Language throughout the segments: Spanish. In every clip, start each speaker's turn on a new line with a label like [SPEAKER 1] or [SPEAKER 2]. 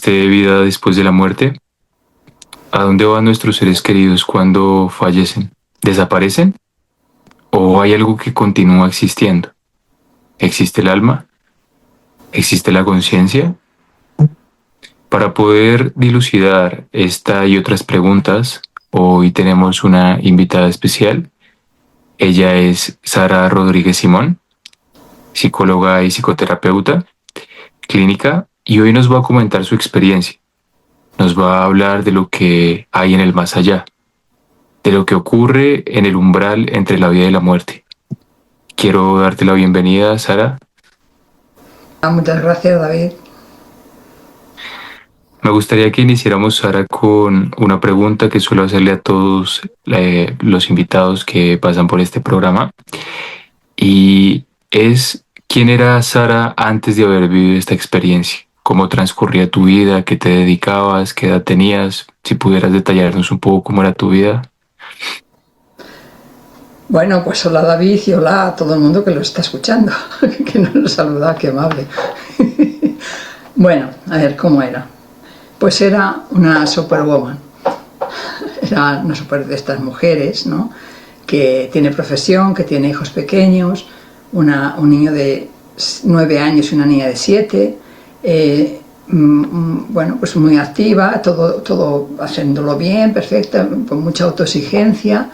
[SPEAKER 1] ¿Existe vida después de la muerte? ¿A dónde van nuestros seres queridos cuando fallecen? ¿Desaparecen? ¿O hay algo que continúa existiendo? ¿Existe el alma? ¿Existe la conciencia? Para poder dilucidar esta y otras preguntas, hoy tenemos una invitada especial. Ella es Sara Rodríguez Simón, psicóloga y psicoterapeuta clínica, y hoy nos va a comentar su experiencia. Nos va a hablar de lo que hay en el más allá, de lo que ocurre en el umbral entre la vida y la muerte. Quiero darte la bienvenida, Sara.
[SPEAKER 2] Muchas gracias, David.
[SPEAKER 1] Me gustaría que iniciáramos, Sara, con una pregunta que suelo hacerle a todos los invitados que pasan por este programa. Y es, ¿quién era Sara antes de haber vivido esta experiencia? ¿Cómo transcurría tu vida? ¿Qué te dedicabas? ¿Qué edad tenías? Si pudieras detallarnos un poco cómo era tu vida.
[SPEAKER 2] Bueno, pues hola David y hola a todo el mundo que lo está escuchando, que no lo saluda, qué amable. Bueno, a ver, ¿cómo era? Pues era una superwoman, era una super de estas mujeres, ¿no? Que tiene profesión, que tiene hijos pequeños, un niño de 9 años y una niña de 7, bueno, pues muy activa, todo haciéndolo bien, perfecta, con mucha autoexigencia.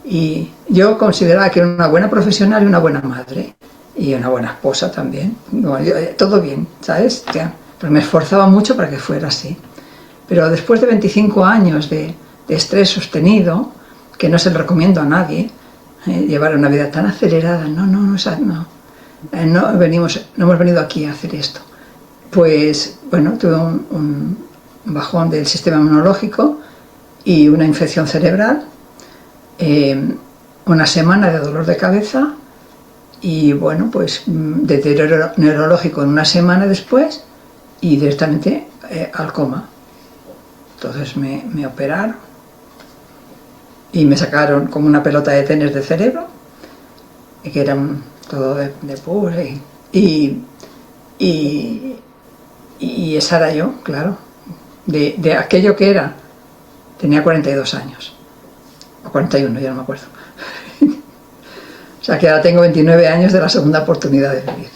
[SPEAKER 2] Y yo consideraba que era una buena profesional y una buena madre y una buena esposa también. Bueno, todo bien, ¿sabes? Pero me esforzaba mucho para que fuera así. Pero después de 25 años de estrés sostenido, que no se lo recomiendo a nadie, llevar una vida tan acelerada, no hemos venido aquí a hacer esto. Pues bueno, tuve un bajón del sistema inmunológico y una infección cerebral. Una semana de dolor de cabeza y bueno, pues deterioro neurológico en una semana después y directamente al coma. Entonces me operaron y me sacaron como una pelota de tenis de cerebro, que eran todo de pus y esa era yo, claro, de aquello que era. Tenía 42 años. O 41, ya no me acuerdo. O sea que ahora tengo 29 años de la segunda oportunidad de vivir.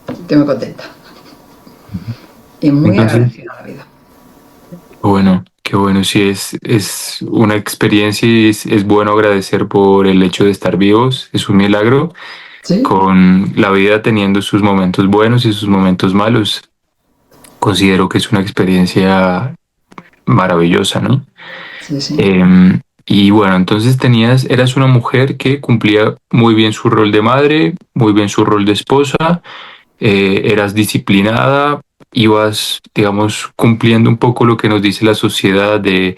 [SPEAKER 2] Estoy muy contenta. Y muy agradecida a la vida.
[SPEAKER 1] Qué bueno, sí, es una experiencia y es bueno agradecer por el hecho de estar vivos, es un milagro,
[SPEAKER 2] ¿Sí?
[SPEAKER 1] con la vida teniendo sus momentos buenos y sus momentos malos. Considero que es una experiencia maravillosa, ¿no?
[SPEAKER 2] Sí, sí.
[SPEAKER 1] Y bueno, entonces eras una mujer que cumplía muy bien su rol de madre, muy bien su rol de esposa, eras disciplinada, ibas, digamos, cumpliendo un poco lo que nos dice la sociedad de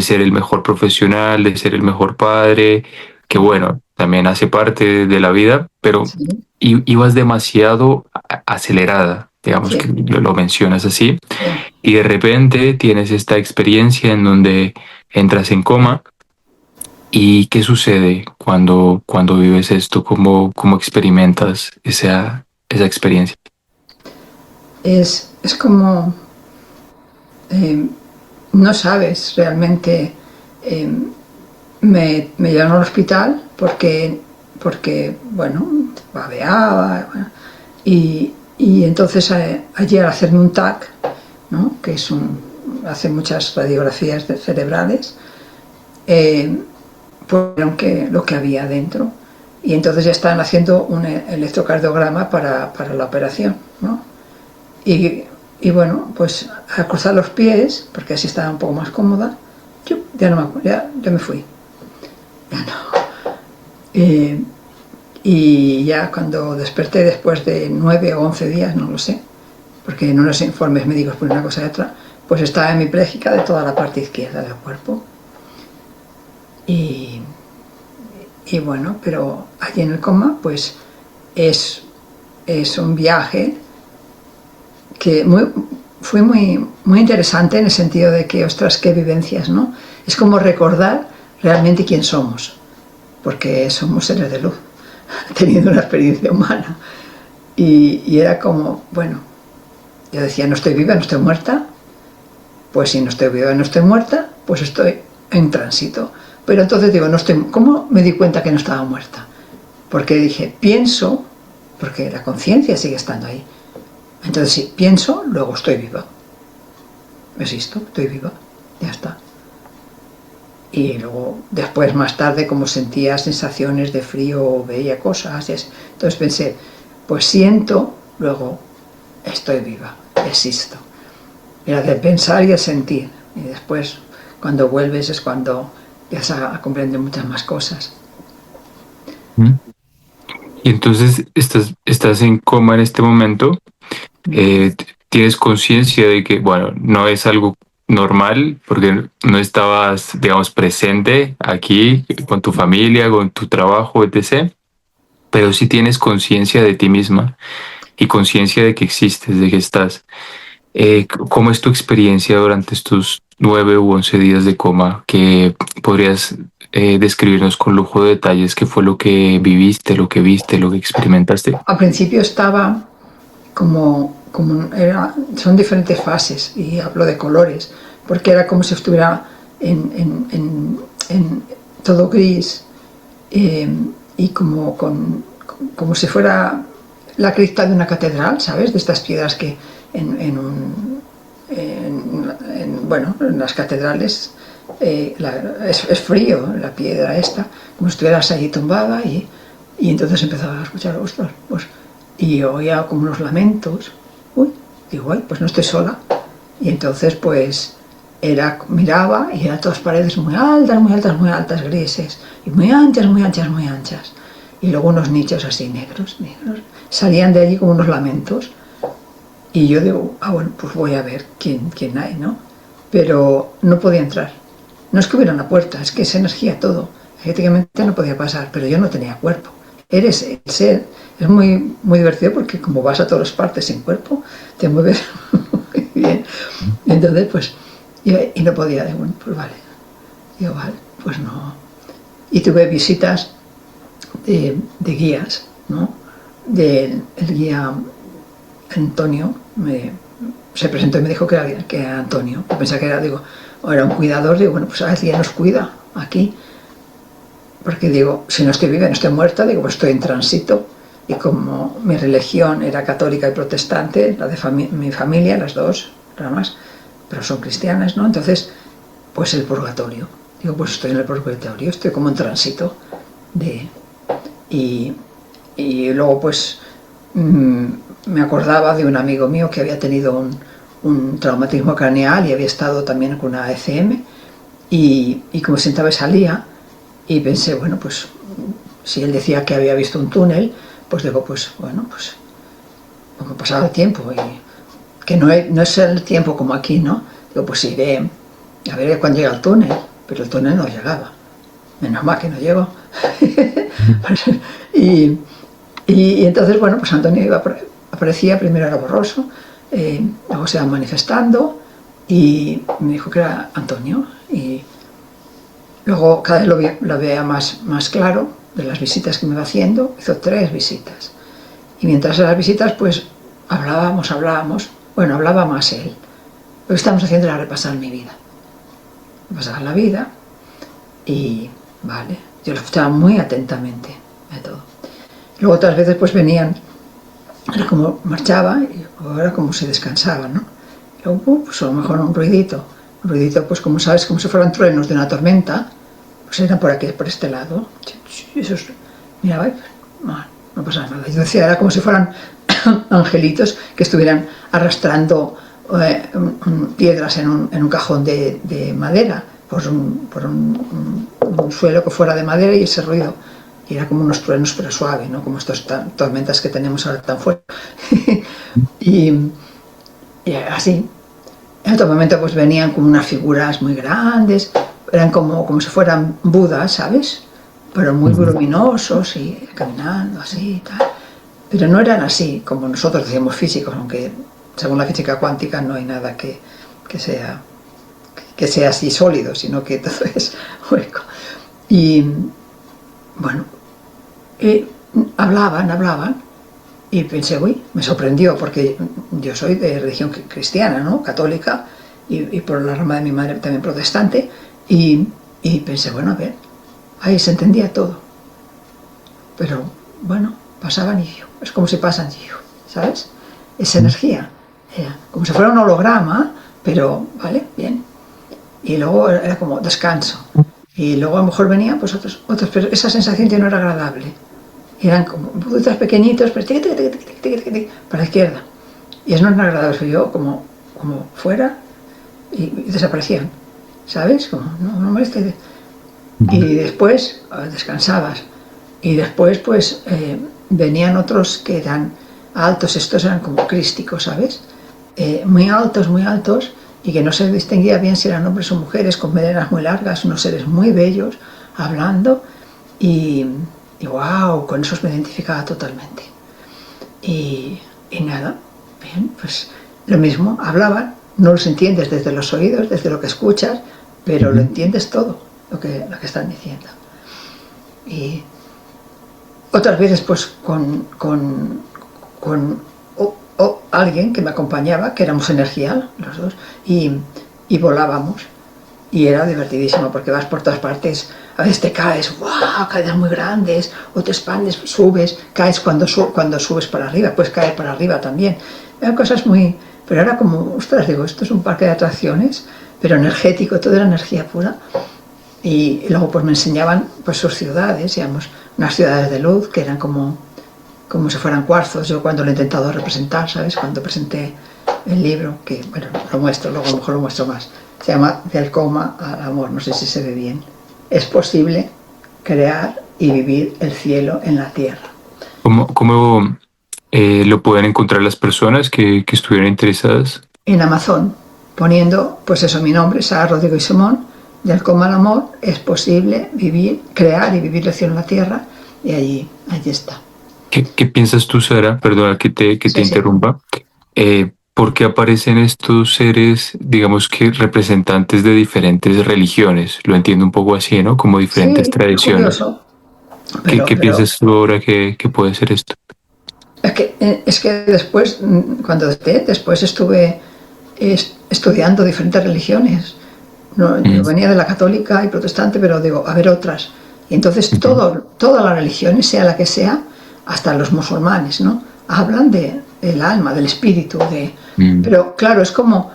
[SPEAKER 1] ser el mejor profesional, de ser el mejor padre, que bueno, también hace parte de la vida, pero
[SPEAKER 2] Sí,
[SPEAKER 1] ibas demasiado acelerada, digamos que
[SPEAKER 2] sí,
[SPEAKER 1] lo mencionas así,
[SPEAKER 2] sí.
[SPEAKER 1] y de repente tienes esta experiencia en donde entras en coma. ¿Y qué sucede cuando vives esto? ¿Cómo experimentas esa experiencia?
[SPEAKER 2] Es como eh, no sabes realmente. eh, me llevaron al hospital porque bueno, babeaba, bueno, y entonces allí al hacerme un TAC, ¿no? Que es hace muchas radiografías cerebrales, pues lo que había dentro. Y entonces ya estaban haciendo un electrocardiograma para la operación, ¿no? Y, y bueno, pues a cruzar los pies, porque así estaba un poco más cómoda, yo ya no me acuerdo, ya me fui. Ya no. Y ya cuando desperté después de 9 o 11 días, no lo sé, porque en unos informes médicos por una cosa y otra, pues estaba hemipléjica de toda la parte izquierda del cuerpo. Y, y bueno, pero allí en el coma, pues es, es un viaje que fue muy interesante en el sentido de que, ostras, qué vivencias, ¿no? Es como recordar realmente quién somos, porque somos seres de luz, teniendo una experiencia humana. Y era como, bueno, yo decía, no estoy viva, no estoy muerta, pues si no estoy viva, no estoy muerta, pues estoy en tránsito. Pero entonces digo, no estoy, ¿cómo me di cuenta que no estaba muerta? Porque dije, pienso, porque la conciencia sigue estando ahí. Entonces si pienso, luego estoy viva. Existo, estoy viva, ya está. Y luego, después, más tarde, como sentía sensaciones de frío, veía cosas, entonces pensé, pues siento, luego estoy viva, existo. Era de pensar y de sentir. Y después, cuando vuelves, es cuando empiezas a comprender muchas más cosas.
[SPEAKER 1] ¿Mm? Y entonces estás en coma en este momento. Tienes conciencia de que, bueno, no es algo normal porque no estabas, digamos, presente aquí con tu familia, con tu trabajo, etc. Pero sí tienes conciencia de ti misma y conciencia de que existes, de que estás. ¿Cómo es tu experiencia durante estos 9 u 11 días de coma? ¿Que podrías describirnos con lujo de detalles qué fue lo que viviste, lo que viste, lo que experimentaste?
[SPEAKER 2] Al principio estaba son diferentes fases, y hablo de colores, porque era como si estuviera en todo gris, y como si fuera la cripta de una catedral, ¿sabes? De estas piedras que en las catedrales es frío, la piedra esta, como si estuvieras allí tumbada, y entonces empezaba a escuchar, ostras, pues, y oía como unos lamentos. Uy, digo, ay, pues no estoy sola. Y entonces pues miraba y eran todas paredes muy altas, muy altas, muy altas, grises, y muy anchas, muy anchas, muy anchas. Y luego unos nichos así negros, negros. Salían de allí como unos lamentos. Y yo digo, bueno, pues voy a ver quién hay, ¿no? Pero no podía entrar. No es que hubiera una puerta, es que es energía todo. Energéticamente no podía pasar, pero yo no tenía cuerpo. Eres el ser. Es muy, muy divertido porque como vas a todas partes sin cuerpo, te mueves muy bien. Entonces, pues, y no podía, digo, bueno, pues vale. Digo, vale, pues no. Y tuve visitas de guías, ¿no? El guía Antonio se presentó y me dijo que era Antonio. Yo pensaba que era un cuidador. Digo, bueno, pues alguien nos cuida aquí. Porque digo, si no estoy viva, no estoy muerta, digo, pues estoy en tránsito. Y como mi religión era católica y protestante, la de mi familia, las dos ramas, pero son cristianas, ¿no? Entonces, pues el purgatorio. Digo, pues estoy en el purgatorio, estoy como en tránsito. Y luego, pues, me acordaba de un amigo mío que había tenido un traumatismo craneal y había estado también con una ECM. Y como sentaba y salía, y pensé, bueno, pues si él decía que había visto un túnel, pues digo, pues bueno, pues como pasaba el tiempo, y que no es el tiempo como aquí, ¿no? Digo, pues iré a ver cuándo llega el túnel, pero el túnel no llegaba. Menos mal que no llegó. y entonces, bueno, pues Antonio aparecía, primero era borroso, luego se iba manifestando, y me dijo que era Antonio, y luego cada vez lo veía más claro de las visitas que me iba haciendo. Hizo 3 visitas. Y mientras las visitas, pues hablábamos. Bueno, hablaba más él. Lo que estamos haciendo era repasar mi vida. Repasar la vida. Y vale, yo lo escuchaba muy atentamente de todo. Luego otras veces pues venían, era como marchaba, y ahora como se descansaba, ¿no? Y luego, pues a lo mejor un ruidito, pues como sabes, como si fueran truenos de una tormenta, pues eran por aquí, por este lado. Y eso miraba, no pasaba nada. Yo decía, era como si fueran angelitos que estuvieran arrastrando piedras en un cajón de madera, por un suelo que fuera de madera, y ese ruido. Y era como unos truenos, pero suave, ¿no? Como estas tormentas que tenemos ahora tan fuertes. y así. En otro momento pues venían como unas figuras muy grandes, eran como si fueran Budas, ¿sabes? Pero muy voluminosos y caminando así y tal. Pero no eran así como nosotros decíamos físicos, aunque según la física cuántica no hay nada que sea así sólido, sino que todo es hueco. Y bueno, hablaban, y pensé, uy, me sorprendió, porque yo soy de religión cristiana, ¿no? Católica, y por la rama de mi madre también protestante, y pensé, bueno, a ver, ahí se entendía todo. Pero, bueno, pasaban y es como si pasan y ¿sabes? Esa energía, era como si fuera un holograma, pero, vale, bien. Y luego era como descanso. Y luego a lo mejor venían pues otros, pero esa sensación ya no era agradable. Eran como puntos pequeñitos, pero para la izquierda. Y eso no era agradable, soy yo como fuera y desaparecían, ¿sabes? Como, no moleste. Y después descansabas. Y después pues venían otros que eran altos, estos eran como crísticos, ¿sabes? Muy altos, y que no se distinguía bien si eran hombres o mujeres, con melenas muy largas, unos seres muy bellos, hablando, y wow, con esos me identificaba totalmente. Y nada, bien, pues lo mismo, hablaban, no los entiendes desde los oídos, desde lo que escuchas, pero lo entiendes todo, lo que están diciendo. Y otras veces pues con alguien que me acompañaba, que éramos energía los dos, y volábamos, y era divertidísimo porque vas por todas partes, a veces te caes, ¡wow!, caídas muy grandes, o te expandes, subes, caes cuando subes para arriba, puedes caer para arriba también, eran cosas muy, pero era como, ostras, digo, esto es un parque de atracciones, pero energético, todo era energía pura. Y luego pues me enseñaban pues sus ciudades, digamos, unas ciudades de luz que eran como si fueran cuarzos. Yo cuando lo he intentado representar, ¿sabes? Cuando presenté el libro, que bueno, lo muestro, luego a lo mejor lo muestro más, se llama Del coma al amor, no sé si se ve bien. Es posible crear y vivir el cielo en la tierra.
[SPEAKER 1] ¿Cómo lo pueden encontrar las personas que estuvieran interesadas?
[SPEAKER 2] En Amazon, poniendo, pues eso, mi nombre, Sara Rodrigo y Simón, Del coma al amor, es posible vivir, crear y vivir el cielo en la tierra, y allí está.
[SPEAKER 1] ¿Qué piensas tú, Sara? Perdona que te
[SPEAKER 2] Sí, sí.
[SPEAKER 1] interrumpa. ¿Por qué aparecen estos seres, digamos que representantes de diferentes religiones? Lo entiendo un poco así, ¿no? Como diferentes
[SPEAKER 2] Sí, es
[SPEAKER 1] tradiciones.
[SPEAKER 2] curioso,
[SPEAKER 1] ¿Qué
[SPEAKER 2] pero
[SPEAKER 1] piensas tú ahora que puede ser esto?
[SPEAKER 2] es que después, después estuve estudiando diferentes religiones. No, yo
[SPEAKER 1] Mm,
[SPEAKER 2] venía de la católica y protestante, pero digo, a ver otras. Y entonces
[SPEAKER 1] ujú,
[SPEAKER 2] todas las religiones, sea la que sea, hasta los musulmanes, ¿no? Hablan del alma, del espíritu,
[SPEAKER 1] mm,
[SPEAKER 2] pero claro, es como,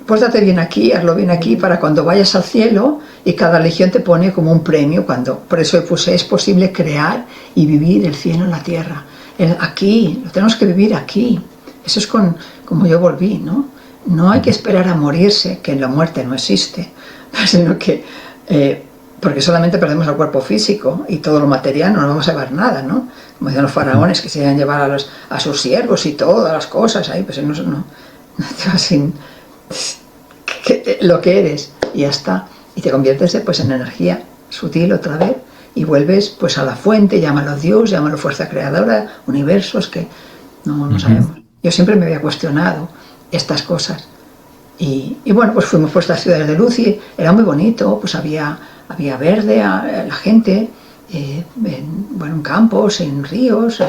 [SPEAKER 2] pórtate bien aquí, hazlo bien aquí, para cuando vayas al cielo, y cada religión te pone como un premio, por eso puse, es posible crear y vivir el cielo en la tierra. Aquí, lo tenemos que vivir aquí. Eso es como yo volví, ¿no? No hay que esperar a morirse, que la muerte no existe, sino que, porque solamente perdemos el cuerpo físico y todo lo material, no nos vamos a llevar nada, ¿no? Como decían los faraones, que se iban a llevar a sus siervos y todas las cosas ahí, pues no te vas sin lo que eres, y ya está. Y te conviertes pues en energía sutil otra vez, y vuelves pues a la fuente, llámalo Dios, llámalo fuerza creadora, universos, que no
[SPEAKER 1] ujú,
[SPEAKER 2] sabemos. Yo siempre me había cuestionado estas cosas. Y bueno, pues fuimos por estas ciudades de luz y era muy bonito, pues había verde, la gente, en campos, en ríos,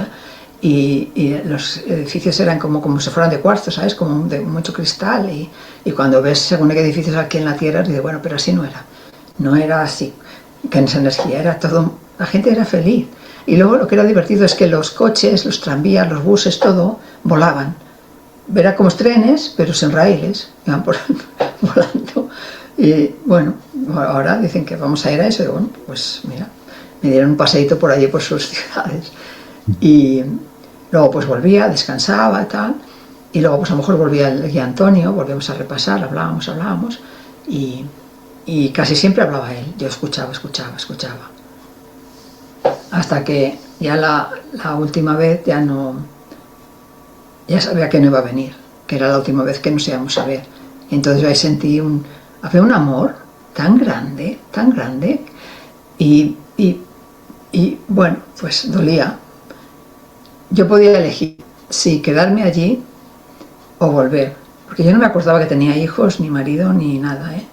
[SPEAKER 2] y los edificios eran como si fueran de cuarzo, ¿sabes? Como de mucho cristal, y cuando ves según qué edificios aquí en la Tierra, dices, bueno, pero así no era así, que en esa energía era todo, la gente era feliz. Y luego lo que era divertido es que los coches, los tranvías, los buses, todo, volaban. Era como trenes, pero sin raíles, iban por volando. Y bueno, ahora dicen que vamos a ir a eso, y bueno, pues mira, me dieron un paseíto por allí por sus ciudades. Y luego pues volvía, descansaba y tal, y luego pues a lo mejor volvía el guía Antonio, volvíamos a repasar, hablábamos, y casi siempre hablaba él, yo escuchaba, hasta que ya la última vez ya sabía que no iba a venir, que era la última vez que nos íbamos a ver. Y entonces ahí sentí había un amor tan grande, y bueno, pues dolía. Yo podía elegir si quedarme allí o volver, porque yo no me acordaba que tenía hijos, ni marido, ni nada, ¿eh?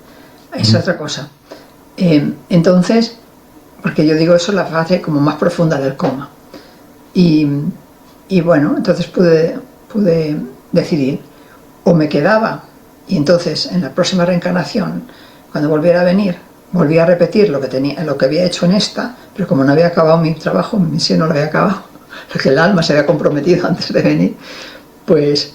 [SPEAKER 2] Es
[SPEAKER 1] ujú.
[SPEAKER 2] otra cosa. Entonces, porque yo digo, eso es la fase como más profunda del coma. Y bueno, entonces pude decidir, o me quedaba Y entonces, en la próxima reencarnación, cuando volviera a venir, volví a repetir lo que había hecho en esta, pero como no había acabado mi trabajo, mi misión no lo había acabado, porque el alma se había comprometido antes de venir, pues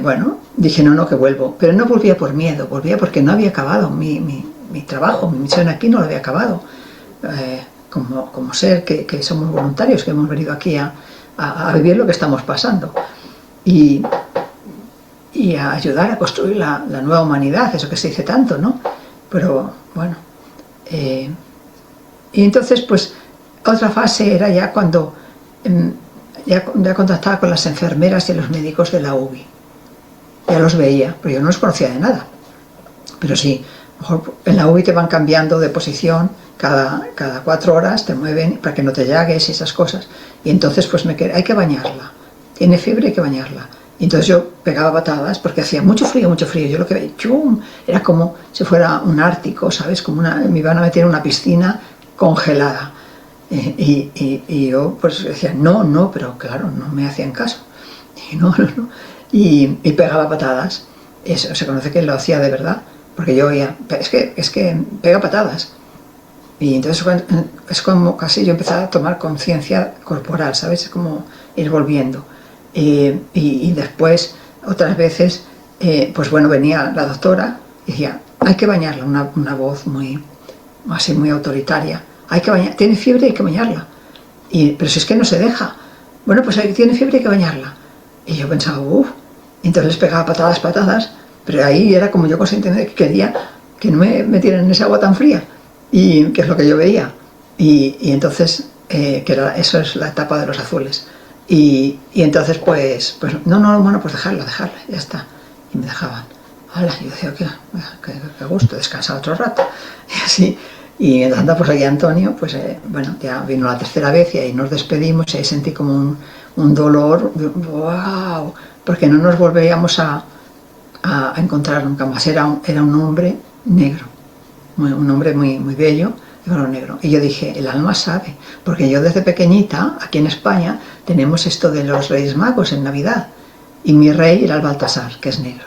[SPEAKER 2] bueno, dije no, que vuelvo. Pero no volvía por miedo, volvía porque no había acabado mi trabajo, mi misión aquí no lo había acabado. Como ser que somos voluntarios, que hemos venido aquí a vivir lo que estamos pasando. Y a ayudar a construir la nueva humanidad, eso que se dice tanto, ¿no? Pero bueno. Y entonces, pues, otra fase era ya cuando ya contactaba con las enfermeras y los médicos de la UBI. Ya los veía, pero yo no los conocía de nada. Pero sí, mejor en la UBI te van cambiando de posición, cada 4 horas te mueven para que no te llagues y esas cosas. Y entonces, pues, hay que bañarla. Tiene fiebre, hay que bañarla. Y entonces yo pegaba patadas porque hacía mucho frío, mucho frío. Yo lo que veía, ¡chum!, era como si fuera un ártico, ¿sabes? Me iban a meter en una piscina congelada. Y yo pues decía, no, pero claro, no me hacían caso. Y no. Y pegaba patadas. Eso se conoce que lo hacía de verdad, porque yo oía, es que pega patadas. Y entonces es como casi yo empezaba a tomar conciencia corporal, ¿sabes? Es como ir volviendo. Y después, otras veces, pues bueno, venía la doctora y decía, hay que bañarla, una voz muy autoritaria. Hay que bañar, tiene fiebre, hay que bañarla. Pero si es que no se deja. Bueno, pues tiene fiebre, hay que bañarla. Y yo pensaba, entonces les pegaba patadas, pero ahí era como yo conscientemente que quería que no me metieran en esa agua tan fría, y que es lo que yo veía. Y entonces, eso es la etapa de los azules. Y entonces, pues no, bueno, pues dejarla, ya está. Y me dejaban. Hola, yo decía, qué gusto, descansar otro rato. Y así. Y anda, pues aquí Antonio, pues bueno, ya vino la tercera vez y ahí nos despedimos y ahí sentí como un dolor, wow, porque no nos volveríamos a encontrar nunca más. Era un hombre negro, un hombre muy, muy bello, de color negro. Y yo dije, el alma sabe, porque yo desde pequeñita, aquí en España, tenemos esto de los Reyes Magos en Navidad, y mi rey era el Baltasar, que es negro.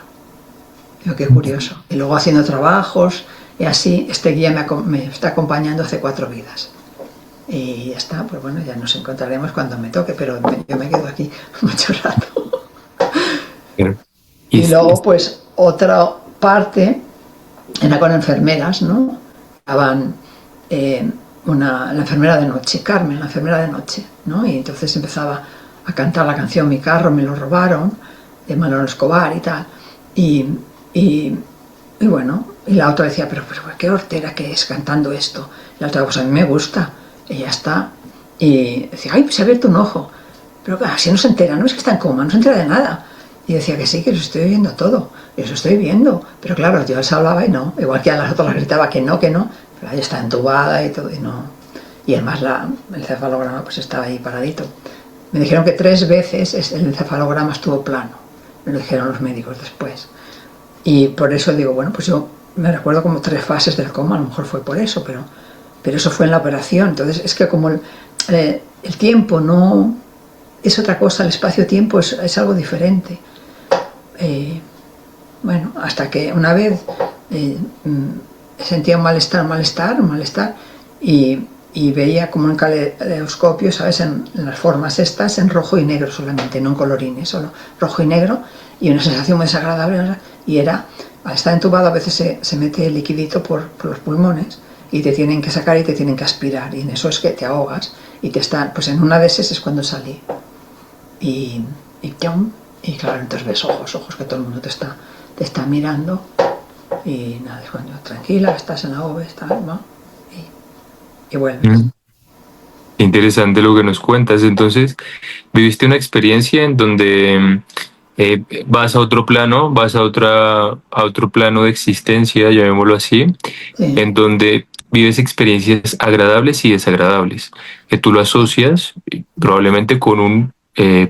[SPEAKER 2] Yo, qué curioso. Y luego haciendo trabajos, y así, este guía me está acompañando hace 4 vidas. Y ya está, pues bueno, ya nos encontraremos cuando me toque, pero yo me quedo aquí mucho rato. Y luego, pues, otra parte era con enfermeras, ¿no? Estaban la enfermera de noche, Carmen, la enfermera de noche, ¿no? Y entonces empezaba a cantar la canción Mi carro me lo robaron, de Manolo Escobar y tal. Y bueno, y la otra decía, pero qué hortera que es cantando esto. Y la otra, pues a mí me gusta, y ya está. Y decía, ay, pues se ha abierto un ojo. Pero así no se entera, no es que está en coma, no se entera de nada. Y decía que sí, que lo estoy oyendo todo, y eso estoy viendo. Pero claro, yo les hablaba y no, igual que a las otras les gritaba que no, pero ella está entubada y todo, y no. Y además el encefalograma pues estaba ahí paradito. Me dijeron que 3 veces el encefalograma estuvo plano, me lo dijeron los médicos después. Y por eso digo, bueno, pues yo me recuerdo como 3 fases del coma, a lo mejor fue por eso, pero eso fue en la operación. Entonces es que como el tiempo no es otra cosa, el espacio-tiempo es algo diferente. Bueno, hasta que una vez sentía un malestar y veía como un caleidoscopio, ¿sabes? En las formas estas, en rojo y negro solamente, no en colorines, solo rojo y negro, y una sensación muy desagradable. Y era, al estar entubado a veces se mete el liquidito por los pulmones y te tienen que sacar y te tienen que aspirar, y en eso es que te ahogas y te están, pues en una de esas es cuando salí. Y claro, entonces ves ojos que todo el mundo te está mirando, y nada, es cuando tranquila, estás en la OVE, ¿no? Y vuelves.
[SPEAKER 1] Interesante lo que nos cuentas. Entonces, viviste una experiencia en donde vas a otro plano, vas a otro plano de existencia, llamémoslo así,
[SPEAKER 2] Sí.
[SPEAKER 1] en donde vives experiencias agradables y desagradables, que tú lo asocias probablemente con un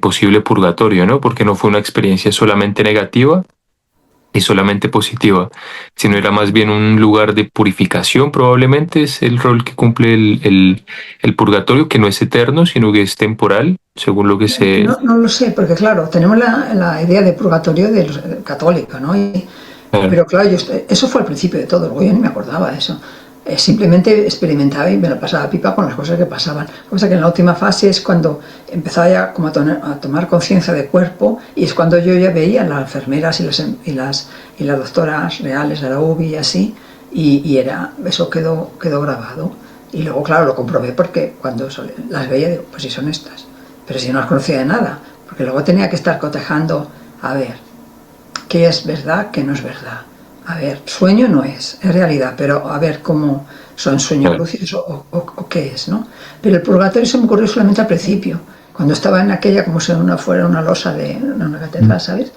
[SPEAKER 1] posible purgatorio, ¿no? Porque no fue una experiencia solamente negativa, y solamente positiva, sino era más bien un lugar de purificación, probablemente es el rol que cumple el purgatorio, que no es eterno, sino que es temporal, según lo que se...
[SPEAKER 2] No, no lo sé, porque claro, tenemos la idea de purgatorio de los católica, ¿no?
[SPEAKER 1] Claro,
[SPEAKER 2] Pero claro, eso fue al principio de todo, luego yo ni me acordaba de eso. Simplemente experimentaba y me lo pasaba pipa con las cosas que pasaban. Cosa que en la última fase es cuando empezaba ya como a tomar conciencia de cuerpo, y es cuando yo ya veía a las enfermeras y las doctoras reales de la UBI y así, y eso quedó grabado. Y luego, claro, lo comprobé porque cuando las veía digo, pues si son estas. Pero si no las conocía de nada, porque luego tenía que estar cotejando, a ver, qué es verdad, qué no es verdad. A ver, sueño no es realidad, pero a ver cómo son sueños
[SPEAKER 1] claro.
[SPEAKER 2] lúcidos o qué es, ¿no? Pero el purgatorio se me ocurrió solamente al principio, cuando estaba en aquella, como si fuera una losa de una catedral, ¿sabes?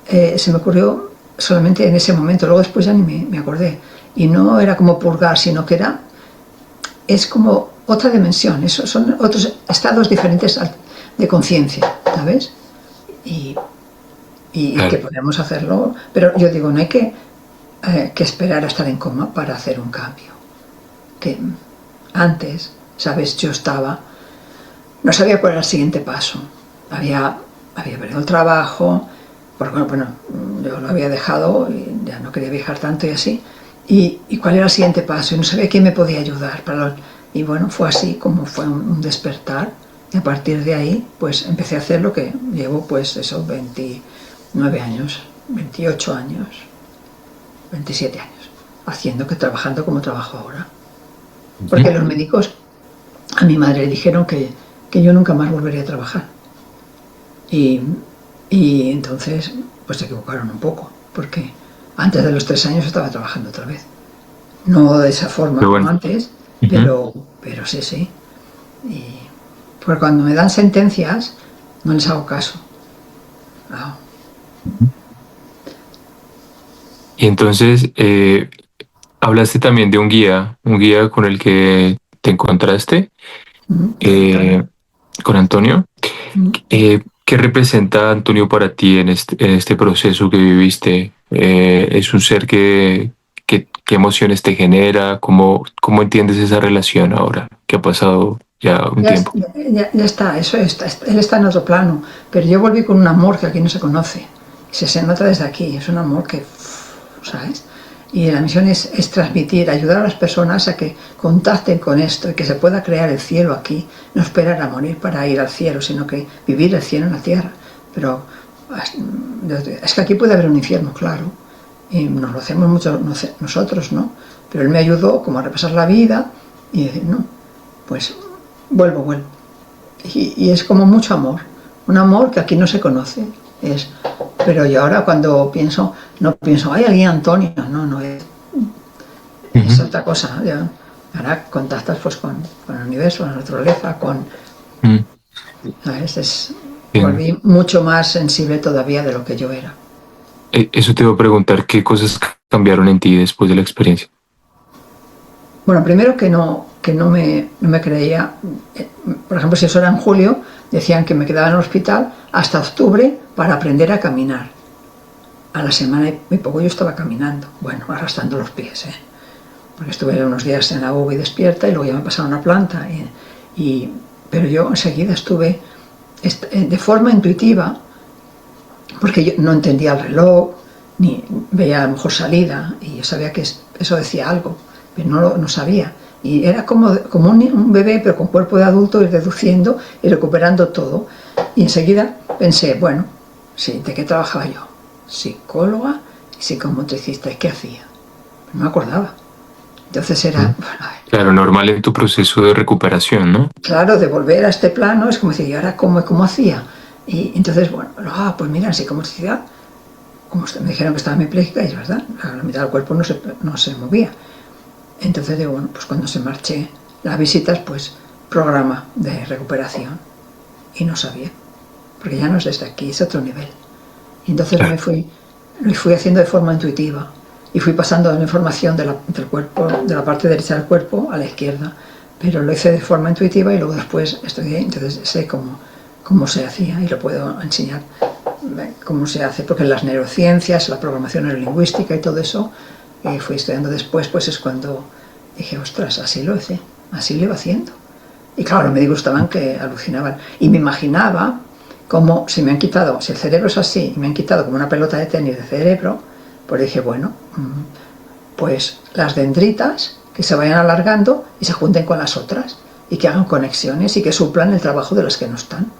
[SPEAKER 2] Se me ocurrió solamente en ese momento, luego después ya ni me acordé. Y no era como purgar, sino que es como otra dimensión, eso son otros estados diferentes de conciencia, ¿sabes? Y, y que
[SPEAKER 1] Claro.
[SPEAKER 2] podemos hacerlo, pero yo digo, no hay que esperar a estar en coma para hacer un cambio. Que antes, ¿sabes? Yo no sabía cuál era el siguiente paso. Había perdido el trabajo, porque bueno, yo lo había dejado y ya no quería viajar tanto y así. Y cuál era el siguiente paso, y no sabía quién me podía ayudar. Y bueno, fue así como fue un despertar. Y a partir de ahí, pues empecé a hacer lo que llevo, pues esos 29 años, 28 años, 27 años, trabajando como trabajo ahora. Porque
[SPEAKER 1] Ujú.
[SPEAKER 2] los médicos a mi madre le dijeron que yo nunca más volvería a trabajar. Y, y entonces, pues se equivocaron un poco, porque antes de los 3 años estaba trabajando otra vez. No de esa forma
[SPEAKER 1] Pero
[SPEAKER 2] como
[SPEAKER 1] bueno.
[SPEAKER 2] antes,
[SPEAKER 1] Ujú.
[SPEAKER 2] pero sí, sí. Y, porque cuando me dan sentencias, no les hago caso. No.
[SPEAKER 1] Y entonces, hablaste también de un guía con el que te encontraste,
[SPEAKER 2] Con Antonio.
[SPEAKER 1] eh, con Antonio. ¿Qué representa Antonio para ti en este proceso que viviste? ¿Es un ser qué emociones te genera? ¿Cómo entiendes esa relación ahora que ha pasado ya un
[SPEAKER 2] Ya,
[SPEAKER 1] tiempo?
[SPEAKER 2] ya está, él está en otro plano, pero yo volví con un amor que aquí no se conoce. Se nota desde aquí, es un amor que, ¿sabes? Y la misión es transmitir, ayudar a las personas a que contacten con esto y que se pueda crear el cielo aquí, no esperar a morir para ir al cielo, sino que vivir el cielo en la tierra. Pero es que aquí puede haber un infierno, claro, y nos lo hacemos mucho nosotros, ¿no? Pero él me ayudó como a repasar la vida y decir, no, pues vuelvo. Y es como mucho amor, un amor que aquí no se conoce. Pero yo ahora cuando pienso, no pienso, ay, alguien Antonio, no, es
[SPEAKER 1] Ujú.
[SPEAKER 2] otra cosa. Ahora contactas pues con el universo, la naturaleza,
[SPEAKER 1] Mm,
[SPEAKER 2] ¿sabes?
[SPEAKER 1] bien.
[SPEAKER 2] Volví mucho más sensible todavía de lo que yo era.
[SPEAKER 1] Eso te iba a preguntar, ¿qué cosas cambiaron en ti después de la experiencia?
[SPEAKER 2] Bueno, primero que no me creía, por ejemplo, si eso era en julio, decían que me quedaba en el hospital hasta octubre para aprender a caminar. A la semana y poco yo estaba caminando, bueno, arrastrando los pies, porque estuve unos días en la UBI despierta y luego ya me pasaron a planta. Pero yo enseguida estuve de forma intuitiva, porque yo no entendía el reloj, ni veía a lo mejor salida, y yo sabía que eso decía algo, pero no sabía. Y era como un bebé, pero con cuerpo de adulto, ir deduciendo y recuperando todo. Y enseguida pensé, bueno, sí, ¿de qué trabajaba yo? Psicóloga y psicomotricista, ¿y qué hacía? No me acordaba. Entonces
[SPEAKER 1] Mm.
[SPEAKER 2] era, bueno,
[SPEAKER 1] Claro, normal en tu proceso de recuperación, ¿no?
[SPEAKER 2] claro, de volver a este plano es como decir, ¿y ahora cómo hacía? Y entonces, bueno, pues mira, en psicomotricidad, como me dijeron que estaba hemipléjica, y es verdad, la mitad del cuerpo no se movía. Entonces digo, bueno, pues cuando se marche las visitas, pues programa de recuperación. Y no sabía, porque ya no es desde aquí, es otro nivel. Y entonces
[SPEAKER 1] Claro.
[SPEAKER 2] lo fui haciendo de forma intuitiva y fui pasando la información del cuerpo, de la parte derecha del cuerpo a la izquierda, pero lo hice de forma intuitiva y luego después estudié, entonces sé cómo se hacía y lo puedo enseñar cómo se hace, porque las neurociencias, la programación neurolingüística y todo eso, fui estudiando después, pues es cuando dije, ostras, así lo hice, así lo iba haciendo. Y claro, los médicos estaban que alucinaban. Y me imaginaba como si me han quitado, si el cerebro es así, y me han quitado como una pelota de tenis de cerebro, pues dije, bueno, pues las dendritas que se vayan alargando y se junten con las otras y que hagan conexiones y que suplan el trabajo de las que no están.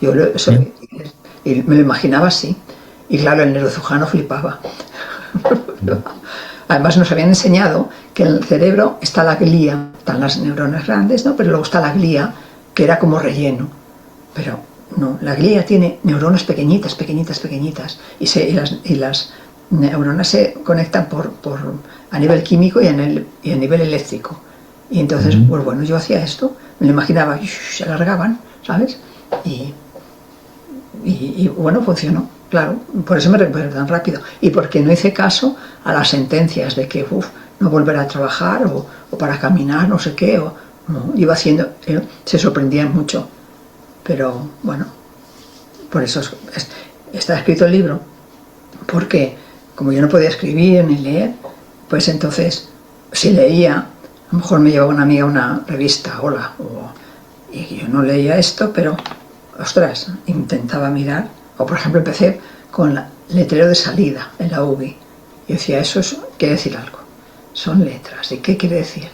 [SPEAKER 2] Yo y me lo imaginaba así. Y claro, el neurocirujano flipaba. Además nos habían enseñado que en el cerebro está la glía, están las neuronas grandes, ¿no? Pero luego está la glía, que era como relleno. Pero no, la glía tiene neuronas pequeñitas, pequeñitas, pequeñitas, y las neuronas se conectan a nivel químico y a nivel eléctrico. Y entonces, pues bueno, yo hacía esto, me lo imaginaba, se alargaban, ¿sabes? Y bueno, funcionó, claro, por eso me recuperé tan rápido. Y porque no hice caso a las sentencias de que, no volver a trabajar o para caminar, no sé qué, no, iba haciendo, se sorprendían mucho. Pero bueno, por eso está escrito el libro, porque como yo no podía escribir ni leer, pues entonces si leía, a lo mejor me llevaba una amiga una revista, hola, y yo no leía esto, pero ostras, intentaba mirar, o por ejemplo empecé con el letrero de salida en la UBI, y decía, eso quiere decir algo, son letras, ¿y qué quiere decir?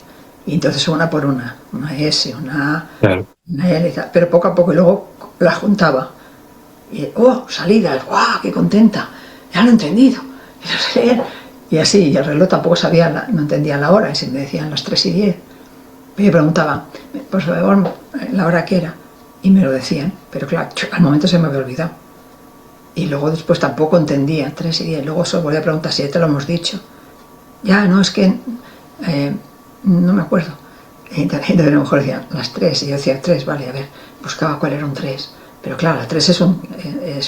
[SPEAKER 2] Y entonces una por una S, una A,
[SPEAKER 1] Claro.
[SPEAKER 2] una L, pero poco a poco, y luego la juntaba, y salida, ¡guau, qué contenta! Ya lo he entendido, y no sé leer, y así, y el reloj tampoco sabía, no entendía la hora, y se me decían las 3:10, y me preguntaba, por favor, la hora que era, y me lo decían, pero claro, al momento se me había olvidado. Y luego después tampoco entendía, 3:10, luego se volví a preguntar si ya te lo hemos dicho. Ya, no, es que no me acuerdo. Entonces a lo mejor decían las 3, y yo decía 3, vale, a ver, buscaba cuál era un 3. Pero claro, la 3 es un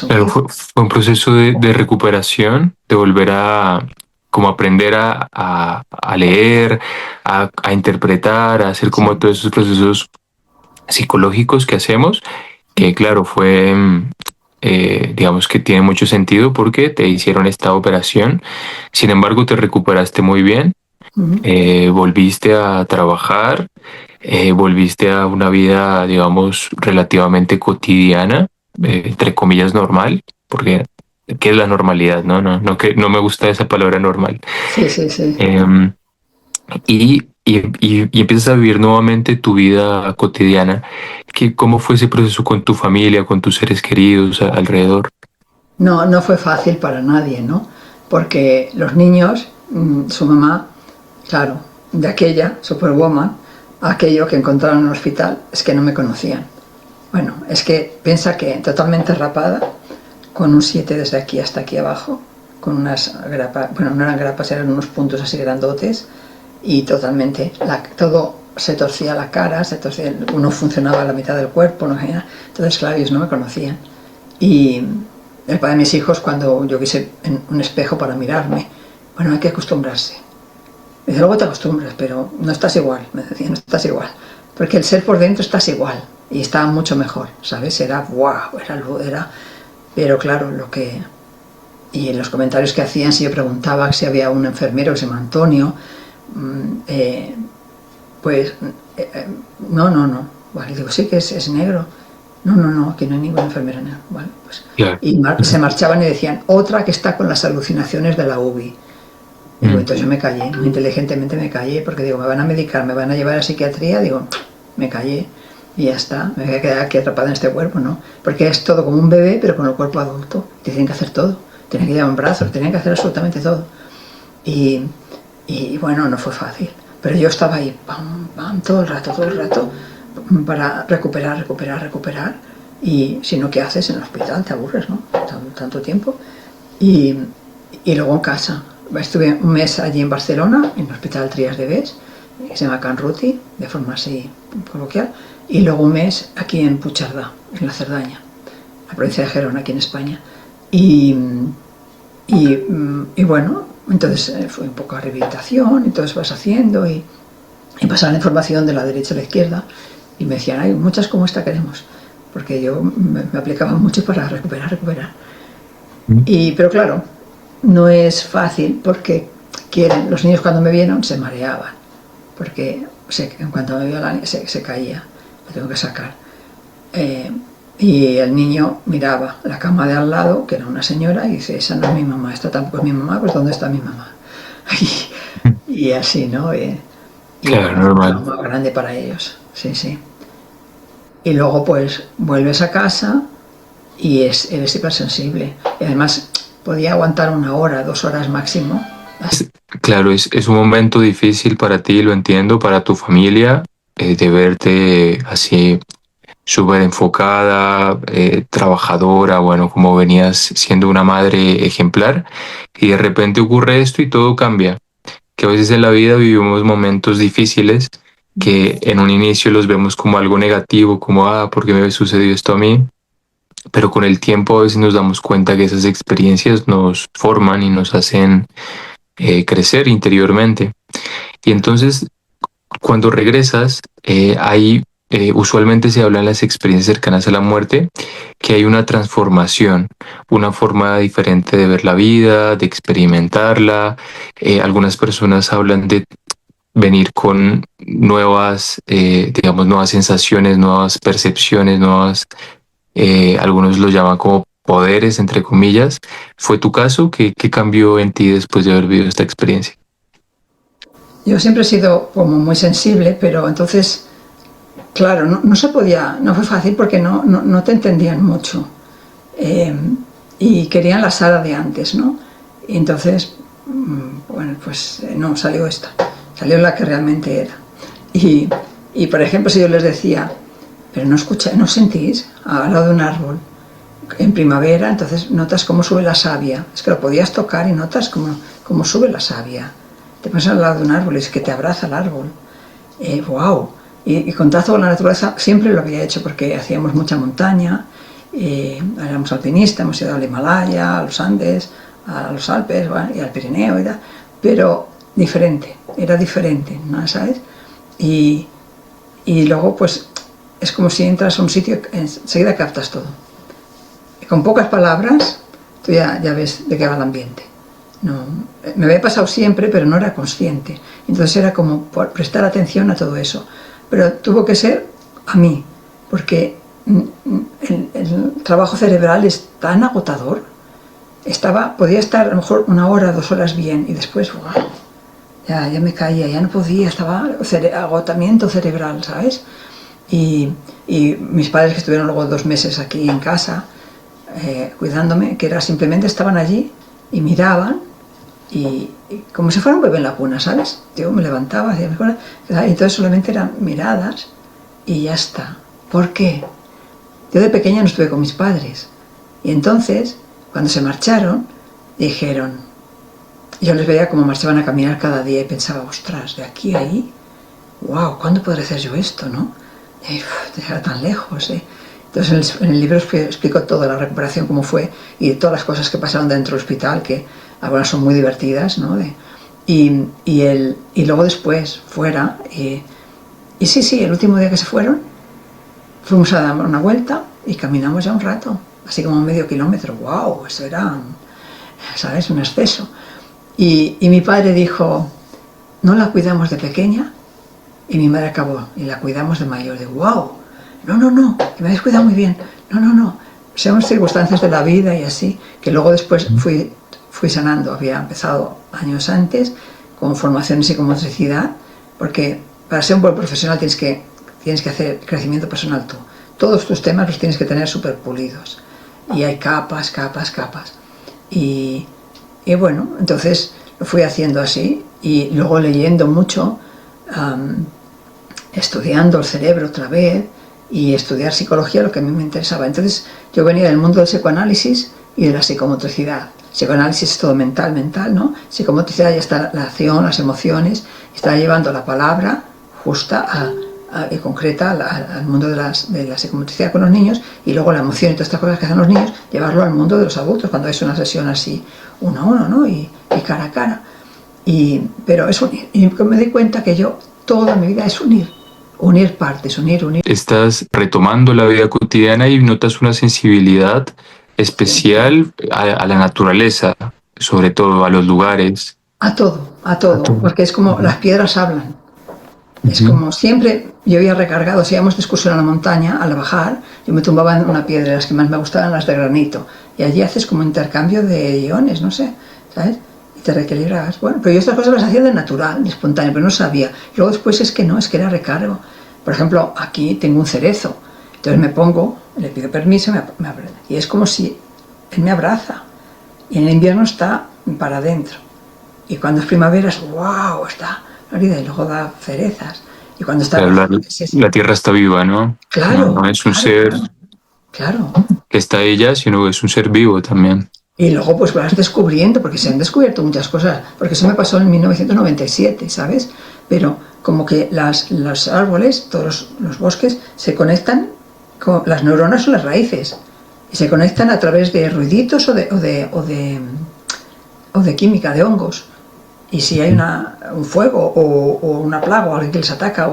[SPEAKER 1] Claro, fue un proceso de recuperación, de volver a como aprender a leer, a interpretar, a hacer como
[SPEAKER 2] sí.
[SPEAKER 1] todos esos procesos psicológicos que hacemos, que claro, fue, digamos que tiene mucho sentido porque te hicieron esta operación, sin embargo te recuperaste muy bien, volviste a trabajar, volviste a una vida, digamos, relativamente cotidiana, entre comillas normal, porque ¿qué es la normalidad? No me gusta esa palabra normal.
[SPEAKER 2] Sí, sí, sí.
[SPEAKER 1] Em, y empiezas a vivir nuevamente tu vida cotidiana. ¿Cómo fue ese proceso con tu familia, con tus seres queridos alrededor?
[SPEAKER 2] No, no fue fácil para nadie, ¿no? Porque los niños, su mamá, claro, de aquella Superwoman, aquello que encontraron en el hospital, es que no me conocían. Bueno, es que piensa que totalmente rapada, con un 7 desde aquí hasta aquí abajo, con unas grapas, bueno, no eran grapas, eran unos puntos así grandotes, y totalmente, todo se torcía la cara, uno funcionaba la mitad del cuerpo, no sé, entonces claro, ellos no me conocían. Y el padre de mis hijos, cuando yo quise en un espejo para mirarme, bueno, hay que acostumbrarse. Me dice, luego te acostumbras, pero no estás igual, me decía, no estás igual. Porque el ser por dentro estás igual, y estaba mucho mejor, ¿sabes? Era, wow, era. Pero claro, y en los comentarios que hacían, si yo preguntaba si había un enfermero que se llama Antonio, pues, no. Vale, digo, sí que es negro. No, aquí no hay ningún enfermero negro. Vale, pues.
[SPEAKER 1] Claro.
[SPEAKER 2] Y se marchaban y decían, otra que está con las alucinaciones de la UBI. Digo, entonces yo me callé, muy inteligentemente me callé, porque digo, me van a medicar, me van a llevar a psiquiatría, digo, me callé. Y ya está, me voy a quedar aquí atrapada en este cuerpo, ¿no? Porque es todo como un bebé, pero con el cuerpo adulto. Te tienen que hacer todo. Tienen que llevar un brazo, tienen que hacer absolutamente todo. Y bueno, no fue fácil. Pero yo estaba ahí, pam, todo el rato, para recuperar. Y si no, ¿qué haces en el hospital? Te aburres, ¿no? Tanto tiempo. Y luego en casa. Estuve un mes allí en Barcelona, en el Hospital Trias de Bes, que se llama Can Ruti, de forma así coloquial. Y luego un mes aquí en Puigcerdà, en la Cerdaña, la provincia de Gerona, aquí en España. Y bueno, entonces fue un poco de rehabilitación, entonces vas haciendo y pasaba la información de la derecha a la izquierda y me decían, hay muchas como esta queremos, porque yo me aplicaba mucho para recuperar. Pero claro, no es fácil porque los niños cuando me vieron se mareaban, porque en cuanto me vio la niña se caía, lo tengo que sacar. Y el niño miraba la cama de al lado, que era una señora, y dice, esa no es mi mamá, esta tampoco es mi mamá, pues ¿dónde está mi mamá? Y así, ¿no? Y
[SPEAKER 1] Claro,
[SPEAKER 2] bueno, es un
[SPEAKER 1] normal.
[SPEAKER 2] trauma grande para ellos, sí, sí. Y luego pues vuelves a casa y eres hipersensible. Y además podía aguantar 1 hora, 2 horas máximo.
[SPEAKER 1] Claro, es un momento difícil para ti, lo entiendo, para tu familia, de verte así súper enfocada, trabajadora, bueno, como venías siendo una madre ejemplar, y de repente ocurre esto y todo cambia. Que a veces en la vida vivimos momentos difíciles que en un inicio los vemos como algo negativo, como, ¿por qué me sucedió esto a mí? Pero con el tiempo a veces nos damos cuenta que esas experiencias nos forman y nos hacen crecer interiormente. Y entonces, cuando regresas, usualmente se habla en las experiencias cercanas a la muerte que hay una transformación, una forma diferente de ver la vida, de experimentarla. Algunas personas hablan de venir con nuevas, digamos, nuevas sensaciones, nuevas percepciones, algunos lo llaman como poderes, entre comillas. ¿Fue tu caso? ¿Qué cambió en ti después de haber vivido esta experiencia?
[SPEAKER 2] Yo siempre he sido como muy sensible, pero entonces, claro, no se podía, no fue fácil porque no te entendían mucho. Eh, y querían la Sara de antes, ¿no? Y entonces, bueno, pues no, salió esta, salió la que realmente era. Y por ejemplo, si yo les decía, pero no escucháis, no sentís al lado de un árbol en primavera, entonces notas cómo sube la savia. Es que lo podías tocar y notas cómo sube la savia. Te pones al lado de un árbol y es que te abraza el árbol. ¡Wow! Y contacto con la naturaleza siempre lo había hecho porque hacíamos mucha montaña, éramos alpinistas, hemos ido al Himalaya, a los Andes, a los Alpes, bueno, y al Pirineo y tal, pero diferente, era diferente, ¿no? ¿Sabes? Y luego pues es como si entras a un sitio y enseguida captas todo. Y con pocas palabras tú ya ves de qué va el ambiente. No, me había pasado siempre, pero no era consciente. Entonces era como prestar atención a todo eso. Pero tuvo que ser a mí, porque el trabajo cerebral es tan agotador. Podía estar a lo mejor 1 hora, 2 horas bien, y después, wow, ya me caía, ya no podía, estaba agotamiento cerebral, ¿sabes? Y mis padres, que estuvieron luego 2 meses aquí en casa, cuidándome, que era simplemente estaban allí y miraban, y como si fuera un bebé en la cuna, ¿sabes? Yo me levantaba, hacía mis cosas, y entonces solamente eran miradas y ya está. ¿Por qué? Yo de pequeña no estuve con mis padres, y entonces, cuando se marcharon, dijeron, yo les veía como marchaban a caminar cada día y pensaba, ostras, de aquí a ahí, wow, ¿cuándo podré hacer yo esto, no? Era tan lejos, ¿eh? Entonces en el libro explico toda la recuperación, cómo fue, y todas las cosas que pasaron dentro del hospital, que algunas son muy divertidas, ¿no? Y luego después, fuera, y sí, el último día que se fueron, fuimos a dar una vuelta y caminamos ya un rato, así como medio kilómetro. ¡Wow! Eso era, ¿sabes? Un exceso. Y mi padre dijo, no la cuidamos de pequeña, y mi madre acabó, y la cuidamos de mayor. De ¡wow! No, que me habéis cuidado muy bien. No. Son circunstancias de la vida y así, que luego después fui sanando. Había empezado años antes con formación en psicomotricidad, porque para ser un buen profesional tienes que hacer crecimiento personal tú. Todos tus temas los tienes que tener súper pulidos. Y hay capas. Y bueno, entonces lo fui haciendo así, y luego leyendo mucho, estudiando el cerebro otra vez, y estudiar psicología, lo que a mí me interesaba. Entonces yo venía del mundo del psicoanálisis y de la psicomotricidad. Psicoanálisis es todo mental, ¿no? Psicomotricidad ya está la acción, las emociones, está llevando la palabra justa y concreta al mundo de la psicomotricidad con los niños, y luego la emoción y todas estas cosas que hacen los niños, llevarlo al mundo de los adultos, cuando es una sesión así, 1 a 1, ¿no? Y cara a cara. Pero es unir. Y me di cuenta que yo, toda mi vida es unir partes, unir.
[SPEAKER 1] Estás retomando la vida cotidiana y notas una sensibilidad especial a la naturaleza, sobre todo a los lugares,
[SPEAKER 2] A
[SPEAKER 1] a
[SPEAKER 2] todo,
[SPEAKER 1] todo.
[SPEAKER 2] porque es como las piedras hablan. Es
[SPEAKER 1] Ujú.
[SPEAKER 2] como siempre, yo había recargado, si íbamos de excursión a la montaña, al bajar, yo me tumbaba en una piedra, las que más me gustaban, las de granito. Y allí haces como intercambio de iones, no sé, ¿sabes? Y te reequilibras. Bueno, pero yo estas cosas las hacía de natural, de espontáneo, pero no sabía. Y luego después es que no, es que era recargo. Por ejemplo, aquí tengo un cerezo, entonces me pongo, le pido permiso, y es como si él me abraza. Y en el invierno está para adentro. Y cuando es primavera es wow, está florida y luego da cerezas. Y cuando está
[SPEAKER 1] Claro,
[SPEAKER 2] rojo,
[SPEAKER 1] la tierra está viva, ¿no? No,
[SPEAKER 2] claro,
[SPEAKER 1] no es un
[SPEAKER 2] claro,
[SPEAKER 1] ser
[SPEAKER 2] claro, claro.
[SPEAKER 1] que está ella, sino es un ser vivo también.
[SPEAKER 2] Y luego pues vas descubriendo, porque se han descubierto muchas cosas, porque eso me pasó en 1997, ¿sabes? Pero como que los árboles, todos los bosques, se conectan con las neuronas o las raíces, y se conectan a través de ruiditos o de química, de hongos. Y si hay un fuego o una plaga o alguien que les ataca,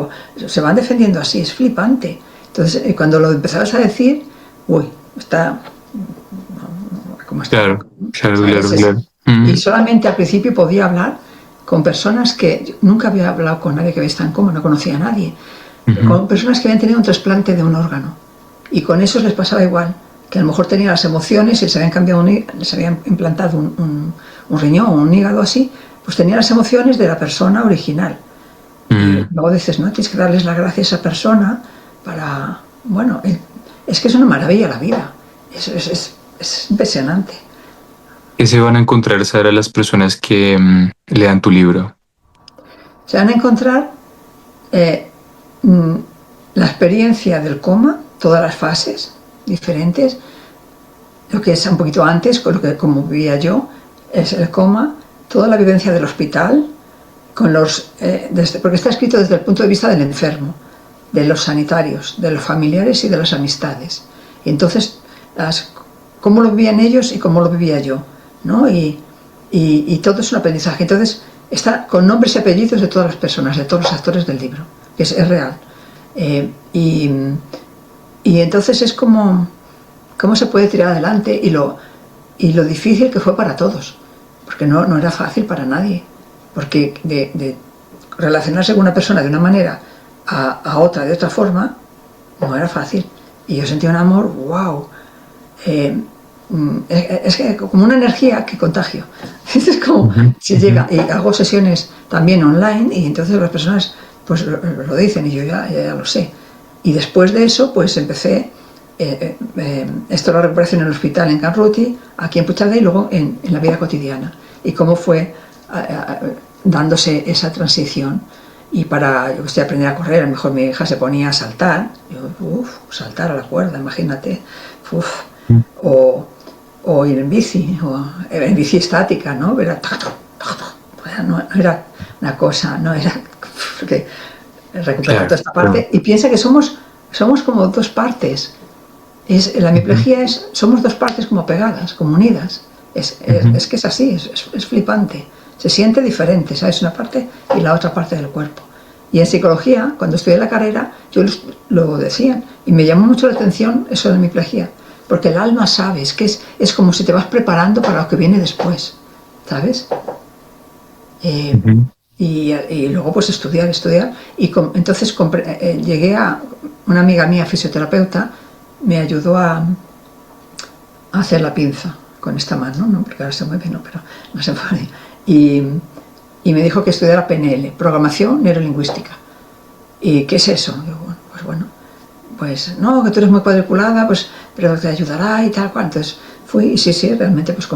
[SPEAKER 2] se van defendiendo así, es flipante. Entonces, cuando lo empezabas a decir, uy, está como está,
[SPEAKER 1] Claro, claro,
[SPEAKER 2] ¿sabes?
[SPEAKER 1] claro, claro.
[SPEAKER 2] Y solamente al principio podía hablar con personas que nunca había hablado con nadie que veía tan cómodo, no conocía a nadie,
[SPEAKER 1] Ujú.
[SPEAKER 2] con personas que habían tenido un trasplante de un órgano. Y con eso les pasaba igual, que a lo mejor tenían las emociones y les habían implantado un riñón o un hígado así, pues tenían las emociones de la persona original. Y
[SPEAKER 1] Mm.
[SPEAKER 2] luego dices, no, tienes que darles las gracias a esa persona para, bueno, es que es una maravilla la vida. Es impresionante.
[SPEAKER 1] ¿Qué se van a encontrar, Sara, las personas que lean tu libro?
[SPEAKER 2] Se van a encontrar eh, mm, la experiencia del coma, todas las fases diferentes, lo que es un poquito antes, con lo que como vivía yo, es el coma, toda la vivencia del hospital, porque está escrito desde el punto de vista del enfermo, de los sanitarios, de los familiares y de las amistades. Y entonces, cómo lo vivían ellos y cómo lo vivía yo, ¿no? Y todo es un aprendizaje. Entonces, está con nombres y apellidos de todas las personas, de todos los actores del libro, que es real. Eh, y, y entonces es como cómo se puede tirar adelante y lo difícil que fue para todos, porque no era fácil para nadie, porque de relacionarse con una persona de una manera a otra de otra forma no era fácil. Y yo sentía un amor, wow, es que como una energía que contagio. Es como
[SPEAKER 1] Ujú,
[SPEAKER 2] si
[SPEAKER 1] ujú.
[SPEAKER 2] llega, y hago sesiones también online y entonces las personas pues lo dicen y yo ya lo sé. Y después de eso pues empecé esto la recuperación en el hospital en Canruti, aquí en Puigcerdà y luego en la vida cotidiana. Y cómo fue dándose esa transición. Y para, yo que estoy aprender a correr, a lo mejor mi hija se ponía a saltar, yo, saltar a la cuerda, imagínate, uf, o ir en bici, o en bici estática, ¿no? Era, no era una cosa, no era, porque recuperar toda
[SPEAKER 1] Claro,
[SPEAKER 2] esta
[SPEAKER 1] claro.
[SPEAKER 2] parte, y piensa que somos como dos partes. La
[SPEAKER 1] Ujú,
[SPEAKER 2] hemiplegia somos dos partes como pegadas, como unidas.
[SPEAKER 1] ujú.
[SPEAKER 2] Es que es así, es flipante. Se siente diferente, ¿sabes? Una parte y la otra parte del cuerpo. Y en psicología, cuando estudié la carrera, yo lo decían, y me llamó mucho la atención eso de la hemiplegia, porque el alma sabe, es como si te vas preparando para lo que viene después, ¿sabes? Eh,
[SPEAKER 1] Ujú.
[SPEAKER 2] y luego pues estudiar, y entonces llegué a una amiga mía, fisioterapeuta, me ayudó a hacer la pinza con esta mano, ¿no? Porque ahora se mueve, no, pero no se puede. Y me dijo que estudiara PNL, Programación Neurolingüística. ¿Y qué es eso? Digo, pues no, que tú eres muy cuadriculada, pues, pero te ayudará y tal cual. Entonces fui, y sí, realmente pues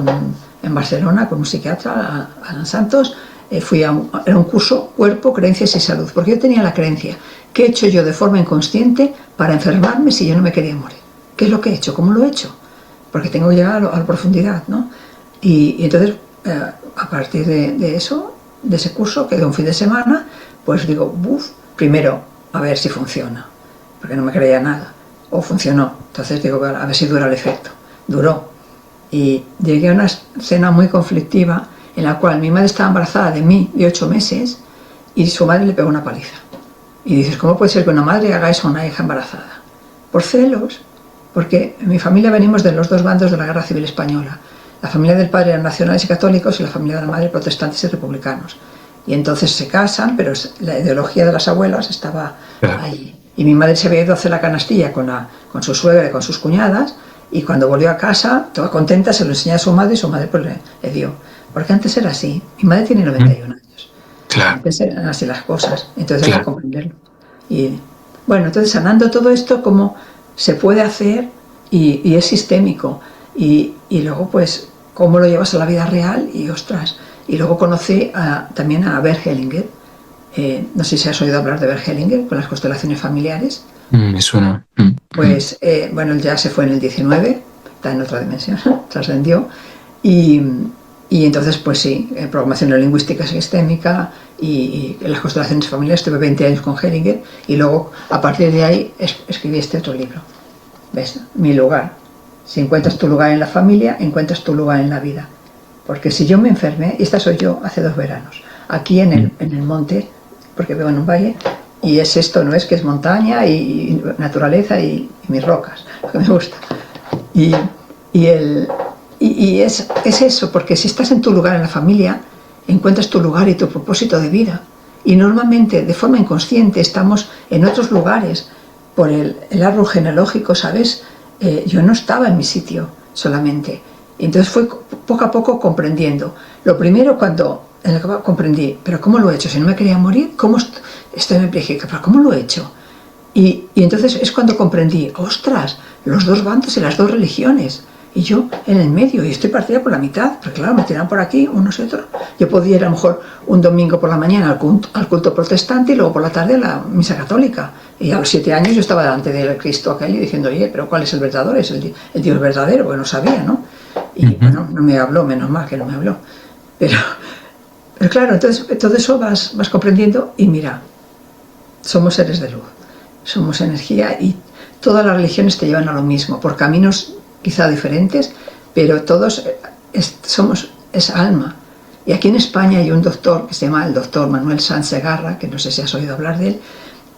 [SPEAKER 2] en Barcelona con un psiquiatra, Alan Santos, era un curso Cuerpo, Creencias y Salud, porque yo tenía la creencia, ¿qué he hecho yo de forma inconsciente para enfermarme si yo no me quería morir? ¿Qué es lo que he hecho? ¿Cómo lo he hecho? Porque tengo que llegar a la profundidad, ¿no? Y entonces, a partir de eso, de ese curso, que de un fin de semana, pues digo, primero, a ver si funciona, porque no me creía nada, o funcionó, entonces digo, a ver si dura el efecto. Duró. Y llegué a una escena muy conflictiva en la cual mi madre estaba embarazada de mí, de 8 meses, y su madre le pegó una paliza. Y dices, ¿cómo puede ser que una madre haga eso a una hija embarazada? Por celos. porque en mi familia venimos de los dos bandos de la Guerra Civil Española. La familia del padre eran nacionales y católicos y la familia de la madre protestantes y republicanos. Y entonces se casan, pero la ideología de las abuelas estaba ahí. Y mi madre se había ido a hacer la canastilla con su suegra y con sus cuñadas, y cuando volvió a casa, toda contenta, se lo enseñó a su madre y su madre pues le dio. Porque antes era así. Mi madre tiene 91 años.
[SPEAKER 1] Claro.
[SPEAKER 2] Antes eran así las cosas. Entonces hay que comprenderlo. Y bueno, entonces sanando todo esto, como se puede hacer y es sistémico. Y luego, pues, cómo lo llevas a la vida real y ostras. Y luego conocí también a Bert Hellinger. No sé si has oído hablar de Bert Hellinger con las constelaciones familiares.
[SPEAKER 1] Me suena.
[SPEAKER 2] Pues, bueno, él ya se fue en el 19, está en otra dimensión, trascendió. Y entonces, pues sí, programación neurolingüística sistémica y las constelaciones familiares. Estuve 20 años con Hellinger y luego, a partir de ahí, escribí este otro libro. ¿Ves? Mi lugar. Si encuentras tu lugar en la familia, encuentras tu lugar en la vida. Porque si yo me enfermé, y esta soy yo hace 2 veranos, aquí en el monte, porque vivo en un valle, y es esto, ¿no es? Que es montaña y naturaleza y mis rocas, lo que me gusta. Y es eso, porque si estás en tu lugar en la familia, encuentras tu lugar y tu propósito de vida. Y normalmente, de forma inconsciente, estamos en otros lugares por el árbol genealógico, ¿sabes? Yo no estaba en mi sitio solamente. Entonces fui poco a poco comprendiendo. Lo primero cuando comprendí, ¿pero cómo lo he hecho? Si no me quería morir, ¿cómo estoy hemipléjica? ¿Pero cómo lo he hecho? Y entonces es cuando comprendí, ostras, los dos bandos y las dos religiones. Y yo en el medio, y estoy partida por la mitad, porque claro, me tiran por aquí unos y otros. Yo podía ir a lo mejor un domingo por la mañana al culto protestante y luego por la tarde a la misa católica. Y a los 7 años yo estaba delante del Cristo aquel y diciendo, oye, pero ¿cuál es el verdadero? Es el Dios verdadero, porque no sabía, ¿no? Y bueno, no me habló, menos mal que no me habló. Pero claro, entonces todo eso vas comprendiendo y mira, somos seres de luz, somos energía y todas las religiones te llevan a lo mismo, por caminos quizá diferentes, pero todos es alma. Y aquí en España hay un doctor que se llama el doctor Manuel Sanz Segarra, que no sé si has oído hablar de él,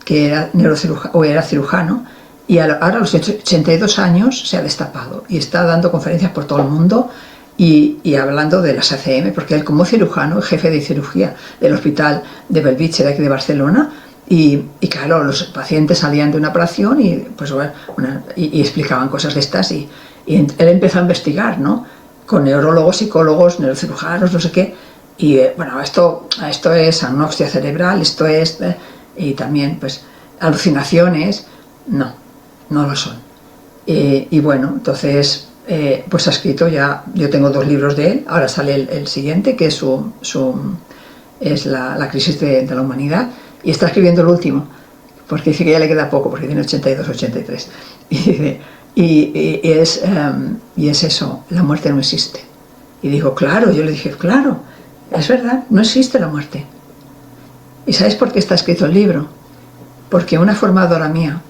[SPEAKER 2] que era cirujano, y ahora a los 82 años se ha destapado y está dando conferencias por todo el mundo y hablando de las ACM, porque él como cirujano, jefe de cirugía del hospital de Bellvitge de aquí de Barcelona, y claro, los pacientes salían de una operación y, pues, y explicaban cosas de estas y él empezó a investigar, ¿no? Con neurólogos, psicólogos, neurocirujanos, no sé qué, y bueno, esto es anoxia cerebral, esto es, y también pues alucinaciones, no lo son. Y bueno, entonces pues ha escrito ya, yo tengo 2 libros de él, ahora sale el siguiente, que es es la crisis de la humanidad, y está escribiendo el último, porque dice que ya le queda poco, porque tiene 82, 83. Y es eso, la muerte no existe. Y digo, claro, yo le dije, claro, es verdad, no existe la muerte. ¿Y sabes por qué está escrito el libro? Porque una formadora mía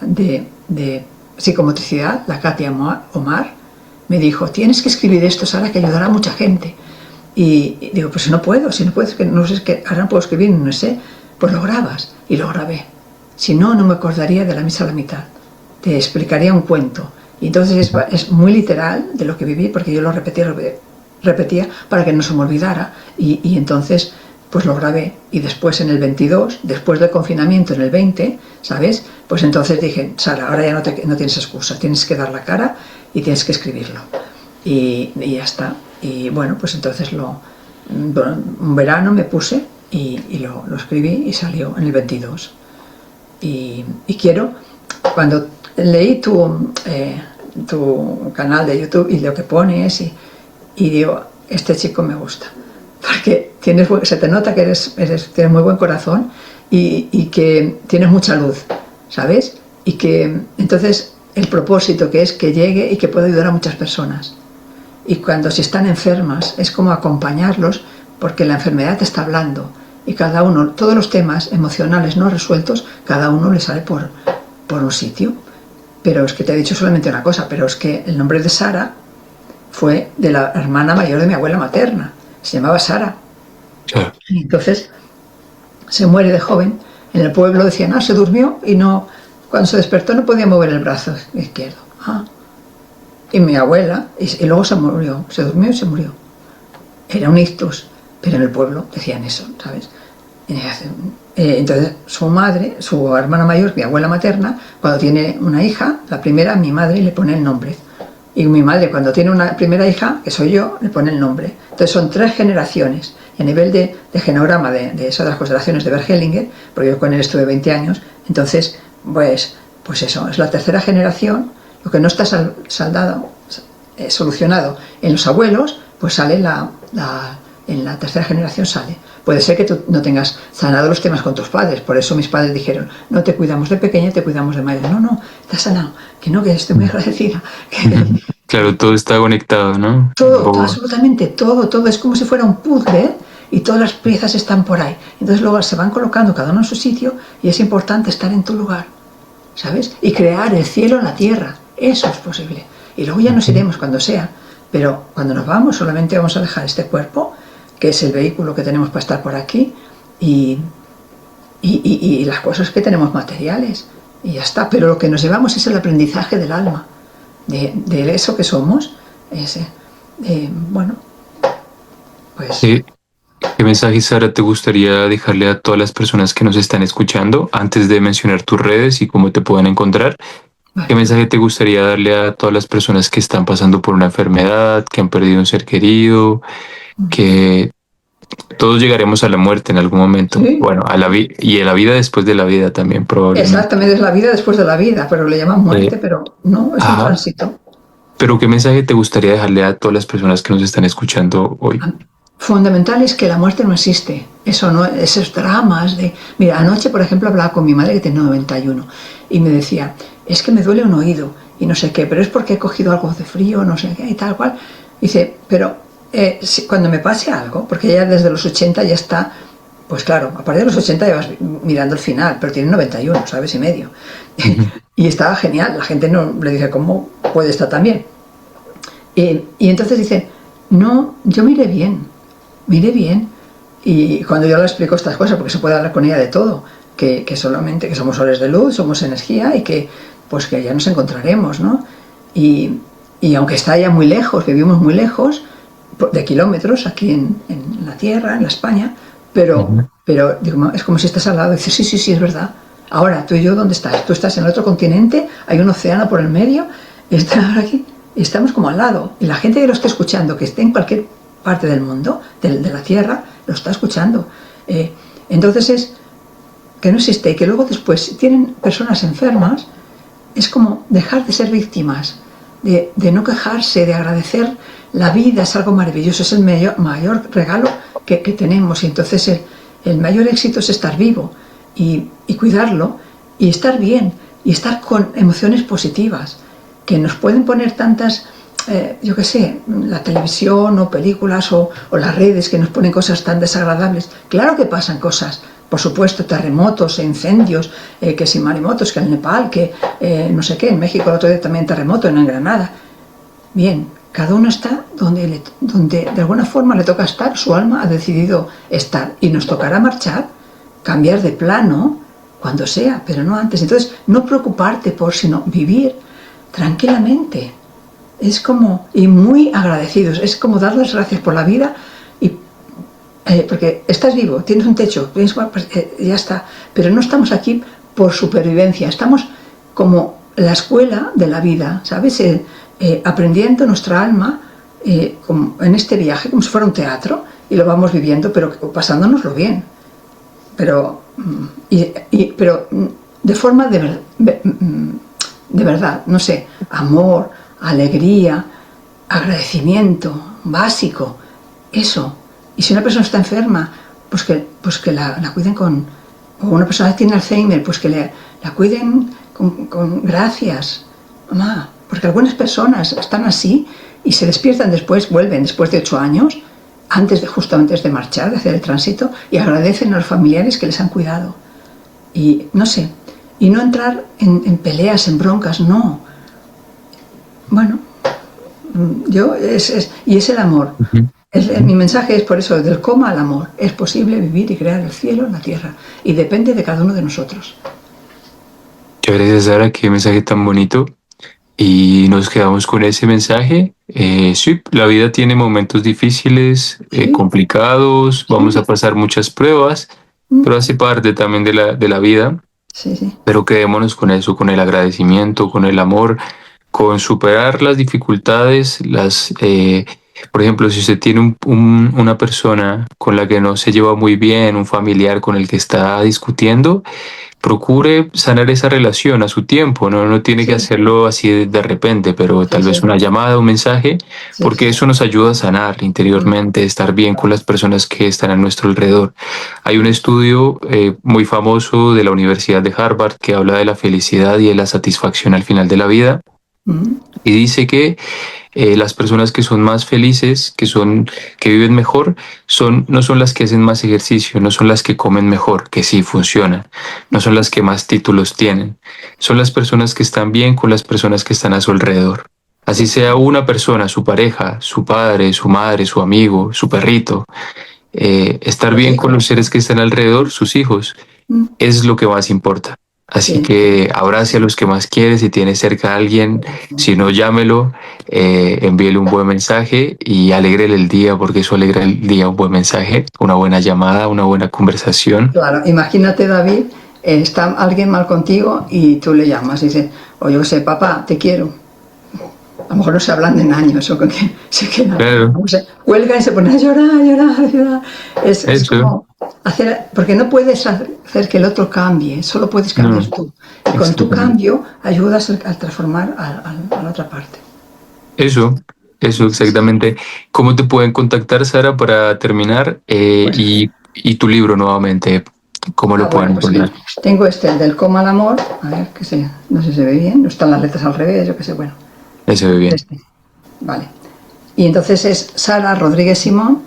[SPEAKER 2] de psicomotricidad, la Katia Omar, me dijo, tienes que escribir esto, Sara, que ayudará a mucha gente. Y digo, pues si no puedo, que no sé, que ahora no puedo escribir, no sé, pues lo grabas. Y lo grabé. Si no, no me acordaría de la misa a la mitad. Te explicaría un cuento. Y entonces es muy literal de lo que viví, porque yo lo repetía para que no se me olvidara. Y entonces, pues lo grabé. Y después en el 22, después del confinamiento en el 20, ¿sabes? Pues entonces dije, Sara, ahora ya no tienes excusa, tienes que dar la cara y tienes que escribirlo. Y ya está. Y bueno, pues entonces un verano me puse y lo escribí y salió en el 22. Y quiero, cuando leí tu canal de YouTube y lo que pones y digo, este chico me gusta, porque se te nota que tienes muy buen corazón y que tienes mucha luz, ¿sabes? Y que entonces el propósito que es que llegue y que pueda ayudar a muchas personas. Y cuando si están enfermas es como acompañarlos, porque la enfermedad te está hablando y cada uno, todos los temas emocionales no resueltos, cada uno le sale por un sitio. Pero es que te he dicho solamente una cosa, pero es que el nombre de Sara fue de la hermana mayor de mi abuela materna, se llamaba Sara. Y entonces se muere de joven, en el pueblo decían, se durmió y no, cuando se despertó no podía mover el brazo izquierdo. Ah. Y mi abuela, y luego se murió, se durmió y se murió. Era un ictus, pero en el pueblo decían eso, ¿sabes? Entonces su madre, su hermana mayor, mi abuela materna, cuando tiene una hija, la primera, mi madre le pone el nombre. Y mi madre, cuando tiene una primera hija, que soy yo, le pone el nombre. Entonces son 3 generaciones. Y a nivel de genograma de eso, de las constelaciones de Bert Hellinger, porque yo con él estuve 20 años, entonces, pues eso, es la 3.ª generación. Lo que no está solucionado en los abuelos, pues sale en la 3.ª generación sale. Puede ser que tú no tengas sanado los temas con tus padres, por eso mis padres dijeron, no te cuidamos de pequeña, te cuidamos de mayor. No, no, está sanado, que no, que estoy muy agradecida.
[SPEAKER 1] Claro, todo está conectado, ¿no?
[SPEAKER 2] Todo, absolutamente todo, es como si fuera un puzzle y todas las piezas están por ahí. Entonces luego se van colocando cada uno en su sitio y es importante estar en tu lugar, ¿sabes? Y crear el cielo en la tierra, eso es posible. Y luego ya nos iremos cuando sea, pero cuando nos vamos solamente vamos a dejar este cuerpo, que es el vehículo que tenemos para estar por aquí, y las cosas que tenemos materiales, y ya está. Pero lo que nos llevamos es el aprendizaje del alma, de eso que somos. Bueno, pues...
[SPEAKER 1] ¿Qué mensaje, Sara, te gustaría dejarle a todas las personas que nos están escuchando antes de mencionar tus redes y cómo te pueden encontrar? ¿Qué mensaje te gustaría darle a todas las personas que están pasando por una enfermedad, que han perdido un ser querido, que todos llegaremos a la muerte en algún momento?
[SPEAKER 2] ¿Sí?
[SPEAKER 1] Bueno, y a la vida después de la vida también, probablemente.
[SPEAKER 2] Exactamente, es la vida después de la vida, pero le llaman muerte, pero no, es un tránsito.
[SPEAKER 1] Pero ¿qué mensaje te gustaría dejarle a todas las personas que nos están escuchando hoy?
[SPEAKER 2] Fundamental es que la muerte no existe. Eso no, esos dramas de... Mira, anoche, por ejemplo, hablaba con mi madre que tiene 91 y me decía, es que me duele un oído y no sé qué, pero es porque he cogido algo de frío, no sé qué y tal cual. Dice, pero cuando me pase algo, porque ella desde los 80 ya está, pues claro, a partir de los 80 ya vas mirando el final, pero tiene 91, ¿sabes? Y medio. Y estaba genial, la gente no le dice, ¿cómo puede estar tan bien? Y entonces dice, no, yo miré bien, y cuando yo le explico estas cosas, porque se puede hablar con ella de todo, que solamente que somos soles de luz, somos energía y que pues que ya nos encontraremos, ¿no? Y aunque está ya muy lejos, vivimos muy lejos, de kilómetros aquí en la Tierra, en la España, pero digo, es como si estás al lado y dices, sí, es verdad. Ahora, tú y yo, ¿dónde estás? Tú estás en el otro continente, hay un océano por el medio, está ahora aquí, y estamos como al lado. Y la gente que lo esté escuchando, que esté en cualquier parte del mundo, de la Tierra, lo está escuchando. Entonces es que no existe, y que luego después, si tienen personas enfermas, es como dejar de ser víctimas, de no quejarse, de agradecer la vida, es algo maravilloso, es el mayor regalo que tenemos, y entonces el mayor éxito es estar vivo y cuidarlo, y estar bien, y estar con emociones positivas, que nos pueden poner tantas, yo qué sé, la televisión o películas o las redes que nos ponen cosas tan desagradables. Claro que pasan cosas, por supuesto, terremotos, incendios, que si maremotos, que en Nepal, que no sé qué, en México el otro día también terremoto, en Granada. Bien, cada uno está donde de alguna forma le toca estar, su alma ha decidido estar, y nos tocará marchar, cambiar de plano, cuando sea, pero no antes. Entonces, no preocuparte sino vivir tranquilamente. Es como, y muy agradecidos, es como dar las gracias por la vida, porque estás vivo, tienes un techo, ya está, pero no estamos aquí por supervivencia, estamos como la escuela de la vida, ¿sabes? Aprendiendo nuestra alma como en este viaje, como si fuera un teatro, y lo vamos viviendo, pero pasándonoslo bien, pero de forma de verdad, no sé, amor, alegría, agradecimiento básico, eso. Y si una persona está enferma, pues que la cuiden o una persona que tiene Alzheimer, pues que la cuiden con gracias, mamá. Porque algunas personas están así y se despiertan después, vuelven después de 8 años, justo antes de marchar, de hacer el tránsito, y agradecen a los familiares que les han cuidado. Y no sé, y no entrar en peleas, en broncas, no. Bueno, y es el amor. Mi mensaje es por eso, del coma al amor. Es posible vivir y crear el cielo en la tierra, y depende de cada uno de nosotros.
[SPEAKER 1] Muchas gracias, Sara, qué mensaje tan bonito. y nos quedamos con ese mensaje. Sí, la vida tiene momentos difíciles,
[SPEAKER 2] Sí,
[SPEAKER 1] complicados, vamos a
[SPEAKER 2] sí,
[SPEAKER 1] pasar muchas pruebas, pero hace parte también de la vida.
[SPEAKER 2] sí, sí,
[SPEAKER 1] Pero quedémonos con eso, con el agradecimiento, con el amor, con superar las dificultades, por ejemplo, si usted tiene una persona con la que no se lleva muy bien, un familiar con el que está discutiendo, procure sanar esa relación a su tiempo, ¿no? No tiene que
[SPEAKER 2] sí,
[SPEAKER 1] hacerlo así de repente, pero
[SPEAKER 2] sí,
[SPEAKER 1] tal vez
[SPEAKER 2] sí,
[SPEAKER 1] una llamada, un mensaje,
[SPEAKER 2] sí,
[SPEAKER 1] porque
[SPEAKER 2] sí.
[SPEAKER 1] eso nos ayuda a sanar interiormente, estar bien con las personas que están a nuestro alrededor. Hay un estudio muy famoso de la Universidad de Harvard que habla de la felicidad y de la satisfacción al final de la vida.
[SPEAKER 2] Mm,
[SPEAKER 1] Y dice que las personas que son más felices, que viven mejor, no son las que hacen más ejercicio, no son las que comen mejor, que sí funcionan, no son las que más títulos tienen, son las personas que están bien con las personas que están a su alrededor. Así
[SPEAKER 2] sí,
[SPEAKER 1] sea una persona, su pareja, su padre, su madre, su amigo, su perrito, estar
[SPEAKER 2] los
[SPEAKER 1] bien con los
[SPEAKER 2] hijos.
[SPEAKER 1] seres que están alrededor, sus hijos,
[SPEAKER 2] Mm,
[SPEAKER 1] es lo que más importa. Así
[SPEAKER 2] sí,
[SPEAKER 1] que abrace a los que más quiere, si tiene cerca a alguien, si no, llámelo, envíele un buen mensaje y alégrele el día, porque eso alegra el día, un buen mensaje, una buena llamada, una buena conversación.
[SPEAKER 2] claro, imagínate, David, está alguien mal contigo y tú le llamas y dices, o yo qué sé, papá, te quiero. A lo mejor no se hablan en años o con que se quedan,
[SPEAKER 1] Claro,
[SPEAKER 2] se cuelga y se pone a llorar, llorar, llorar. Es
[SPEAKER 1] eso,
[SPEAKER 2] como hacer, porque no puedes hacer que el otro cambie, solo puedes cambiar
[SPEAKER 1] no,
[SPEAKER 2] tú. Y con tu
[SPEAKER 1] exactamente.
[SPEAKER 2] cambio ayudas a transformar a la otra parte.
[SPEAKER 1] Eso, eso
[SPEAKER 2] Sí, sí.
[SPEAKER 1] exactamente. ¿Cómo te pueden contactar, Sara, para terminar?
[SPEAKER 2] Pues,
[SPEAKER 1] Y tu libro nuevamente, ¿cómo lo pueden
[SPEAKER 2] bueno, pues
[SPEAKER 1] encontrar?
[SPEAKER 2] tengo este, el del coma al amor, a ver, que sé, no sé si se ve bien, no están las letras al revés, yo qué sé, bueno,
[SPEAKER 1] Ese ve bien.
[SPEAKER 2] este, vale. Y entonces es Sara Rodríguez Simón,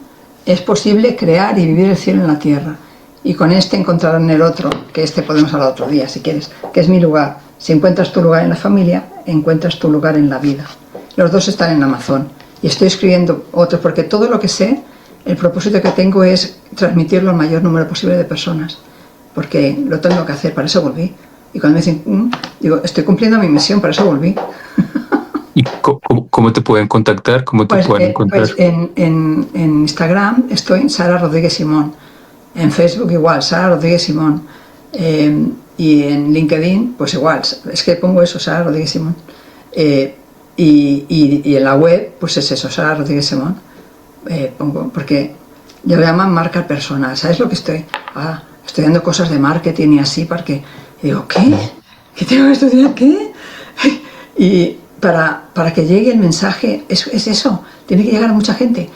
[SPEAKER 2] es posible crear y vivir el cielo en la tierra. Y con este encontrarán el otro, que este podemos hablar otro día si quieres, que es mi lugar. Si encuentras tu lugar en la familia, encuentras tu lugar en la vida. Los dos están en Amazon. Y estoy escribiendo otros porque todo lo que sé, el propósito que tengo es transmitirlo al mayor número posible de personas. Porque lo tengo que hacer, para eso volví. Y cuando me dicen, digo, estoy cumpliendo mi misión, para eso volví.
[SPEAKER 1] ¿Y cómo te pueden contactar? ¿Cómo te pueden
[SPEAKER 2] Pues
[SPEAKER 1] encontrar?
[SPEAKER 2] en Instagram estoy Sara Rodríguez Simón, en Facebook igual, Sara Rodríguez Simón, y en LinkedIn pues igual, es que pongo eso, Sara Rodríguez Simón, y en la web pues es eso, Sara Rodríguez Simón, pongo, porque ya lo llaman marca personal, ¿sabes lo que estoy? Estudiando cosas de marketing y así, porque digo, ¿qué? ¿Qué tengo que estudiar? ¿Qué? Y para que llegue el mensaje, es eso, tiene que llegar a mucha gente.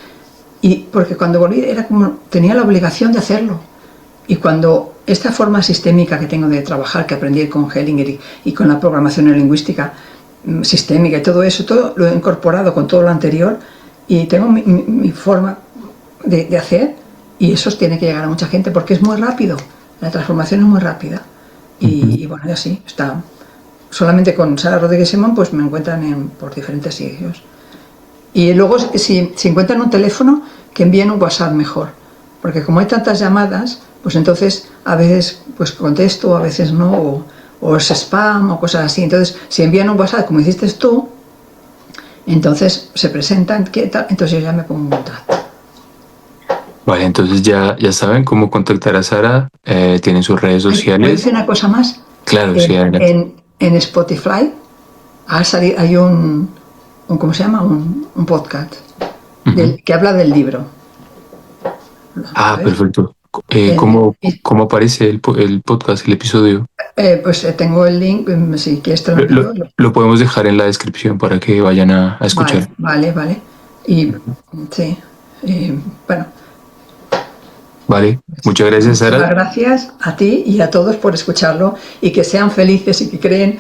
[SPEAKER 2] Y porque cuando volví era como, tenía la obligación de hacerlo. Y cuando esta forma sistémica que tengo de trabajar, que aprendí con Hellinger y con la programación neurolingüística sistémica y todo eso, todo lo he incorporado con todo lo anterior y tengo mi forma de hacer y eso tiene que llegar a mucha gente porque es muy rápido, la transformación es muy rápida.
[SPEAKER 1] Ujú.
[SPEAKER 2] Y bueno, y así está. Solamente con Sara Rodríguez Simón pues me encuentran por diferentes sitios. Y luego si encuentran un teléfono, que envíen un WhatsApp mejor. Porque como hay tantas llamadas, pues entonces a veces pues contesto, a veces no, o es spam o cosas así. Entonces, si envían un WhatsApp como hiciste tú, entonces se presentan, ¿qué tal? Entonces yo ya me pongo en contacto.
[SPEAKER 1] Vale, entonces ya saben cómo contactar a Sara. Tienen sus redes
[SPEAKER 2] Ay, ¿puedo
[SPEAKER 1] sociales.
[SPEAKER 2] decir una cosa más?
[SPEAKER 1] Claro, sí, adelante.
[SPEAKER 2] En Spotify hay ¿cómo se llama? Un podcast
[SPEAKER 1] Ujú.
[SPEAKER 2] que habla del libro.
[SPEAKER 1] Ah,
[SPEAKER 2] ¿Sabes?
[SPEAKER 1] perfecto.
[SPEAKER 2] En,
[SPEAKER 1] ¿Cómo aparece el podcast, el episodio?
[SPEAKER 2] pues tengo el link, si quieres te lo
[SPEAKER 1] Lo,
[SPEAKER 2] envío.
[SPEAKER 1] lo- lo podemos dejar en la descripción para que vayan a escuchar.
[SPEAKER 2] Vale, vale, vale. Y
[SPEAKER 1] Ujú.
[SPEAKER 2] sí, y, bueno,
[SPEAKER 1] Vale, muchas gracias,
[SPEAKER 2] muchísimas
[SPEAKER 1] Sara.
[SPEAKER 2] gracias a ti y a todos por escucharlo y que sean felices y que creen,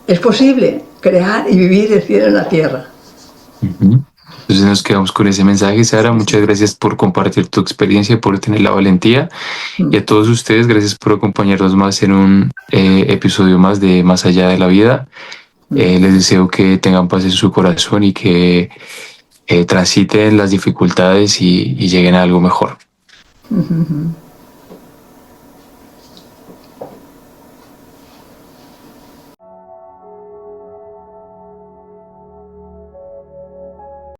[SPEAKER 2] es posible crear y vivir el cielo en la tierra.
[SPEAKER 1] Ujú. Entonces nos quedamos con ese mensaje, Sara.
[SPEAKER 2] Sí, sí.
[SPEAKER 1] Muchas gracias por compartir tu experiencia, por tener la valentía. Y
[SPEAKER 2] Mm,
[SPEAKER 1] a todos ustedes, gracias por acompañarnos más en un episodio más de Más allá de la vida.
[SPEAKER 2] mm,
[SPEAKER 1] Les deseo que tengan paz en su corazón y que transiten las dificultades y lleguen a algo mejor.
[SPEAKER 2] mm, mm, mm.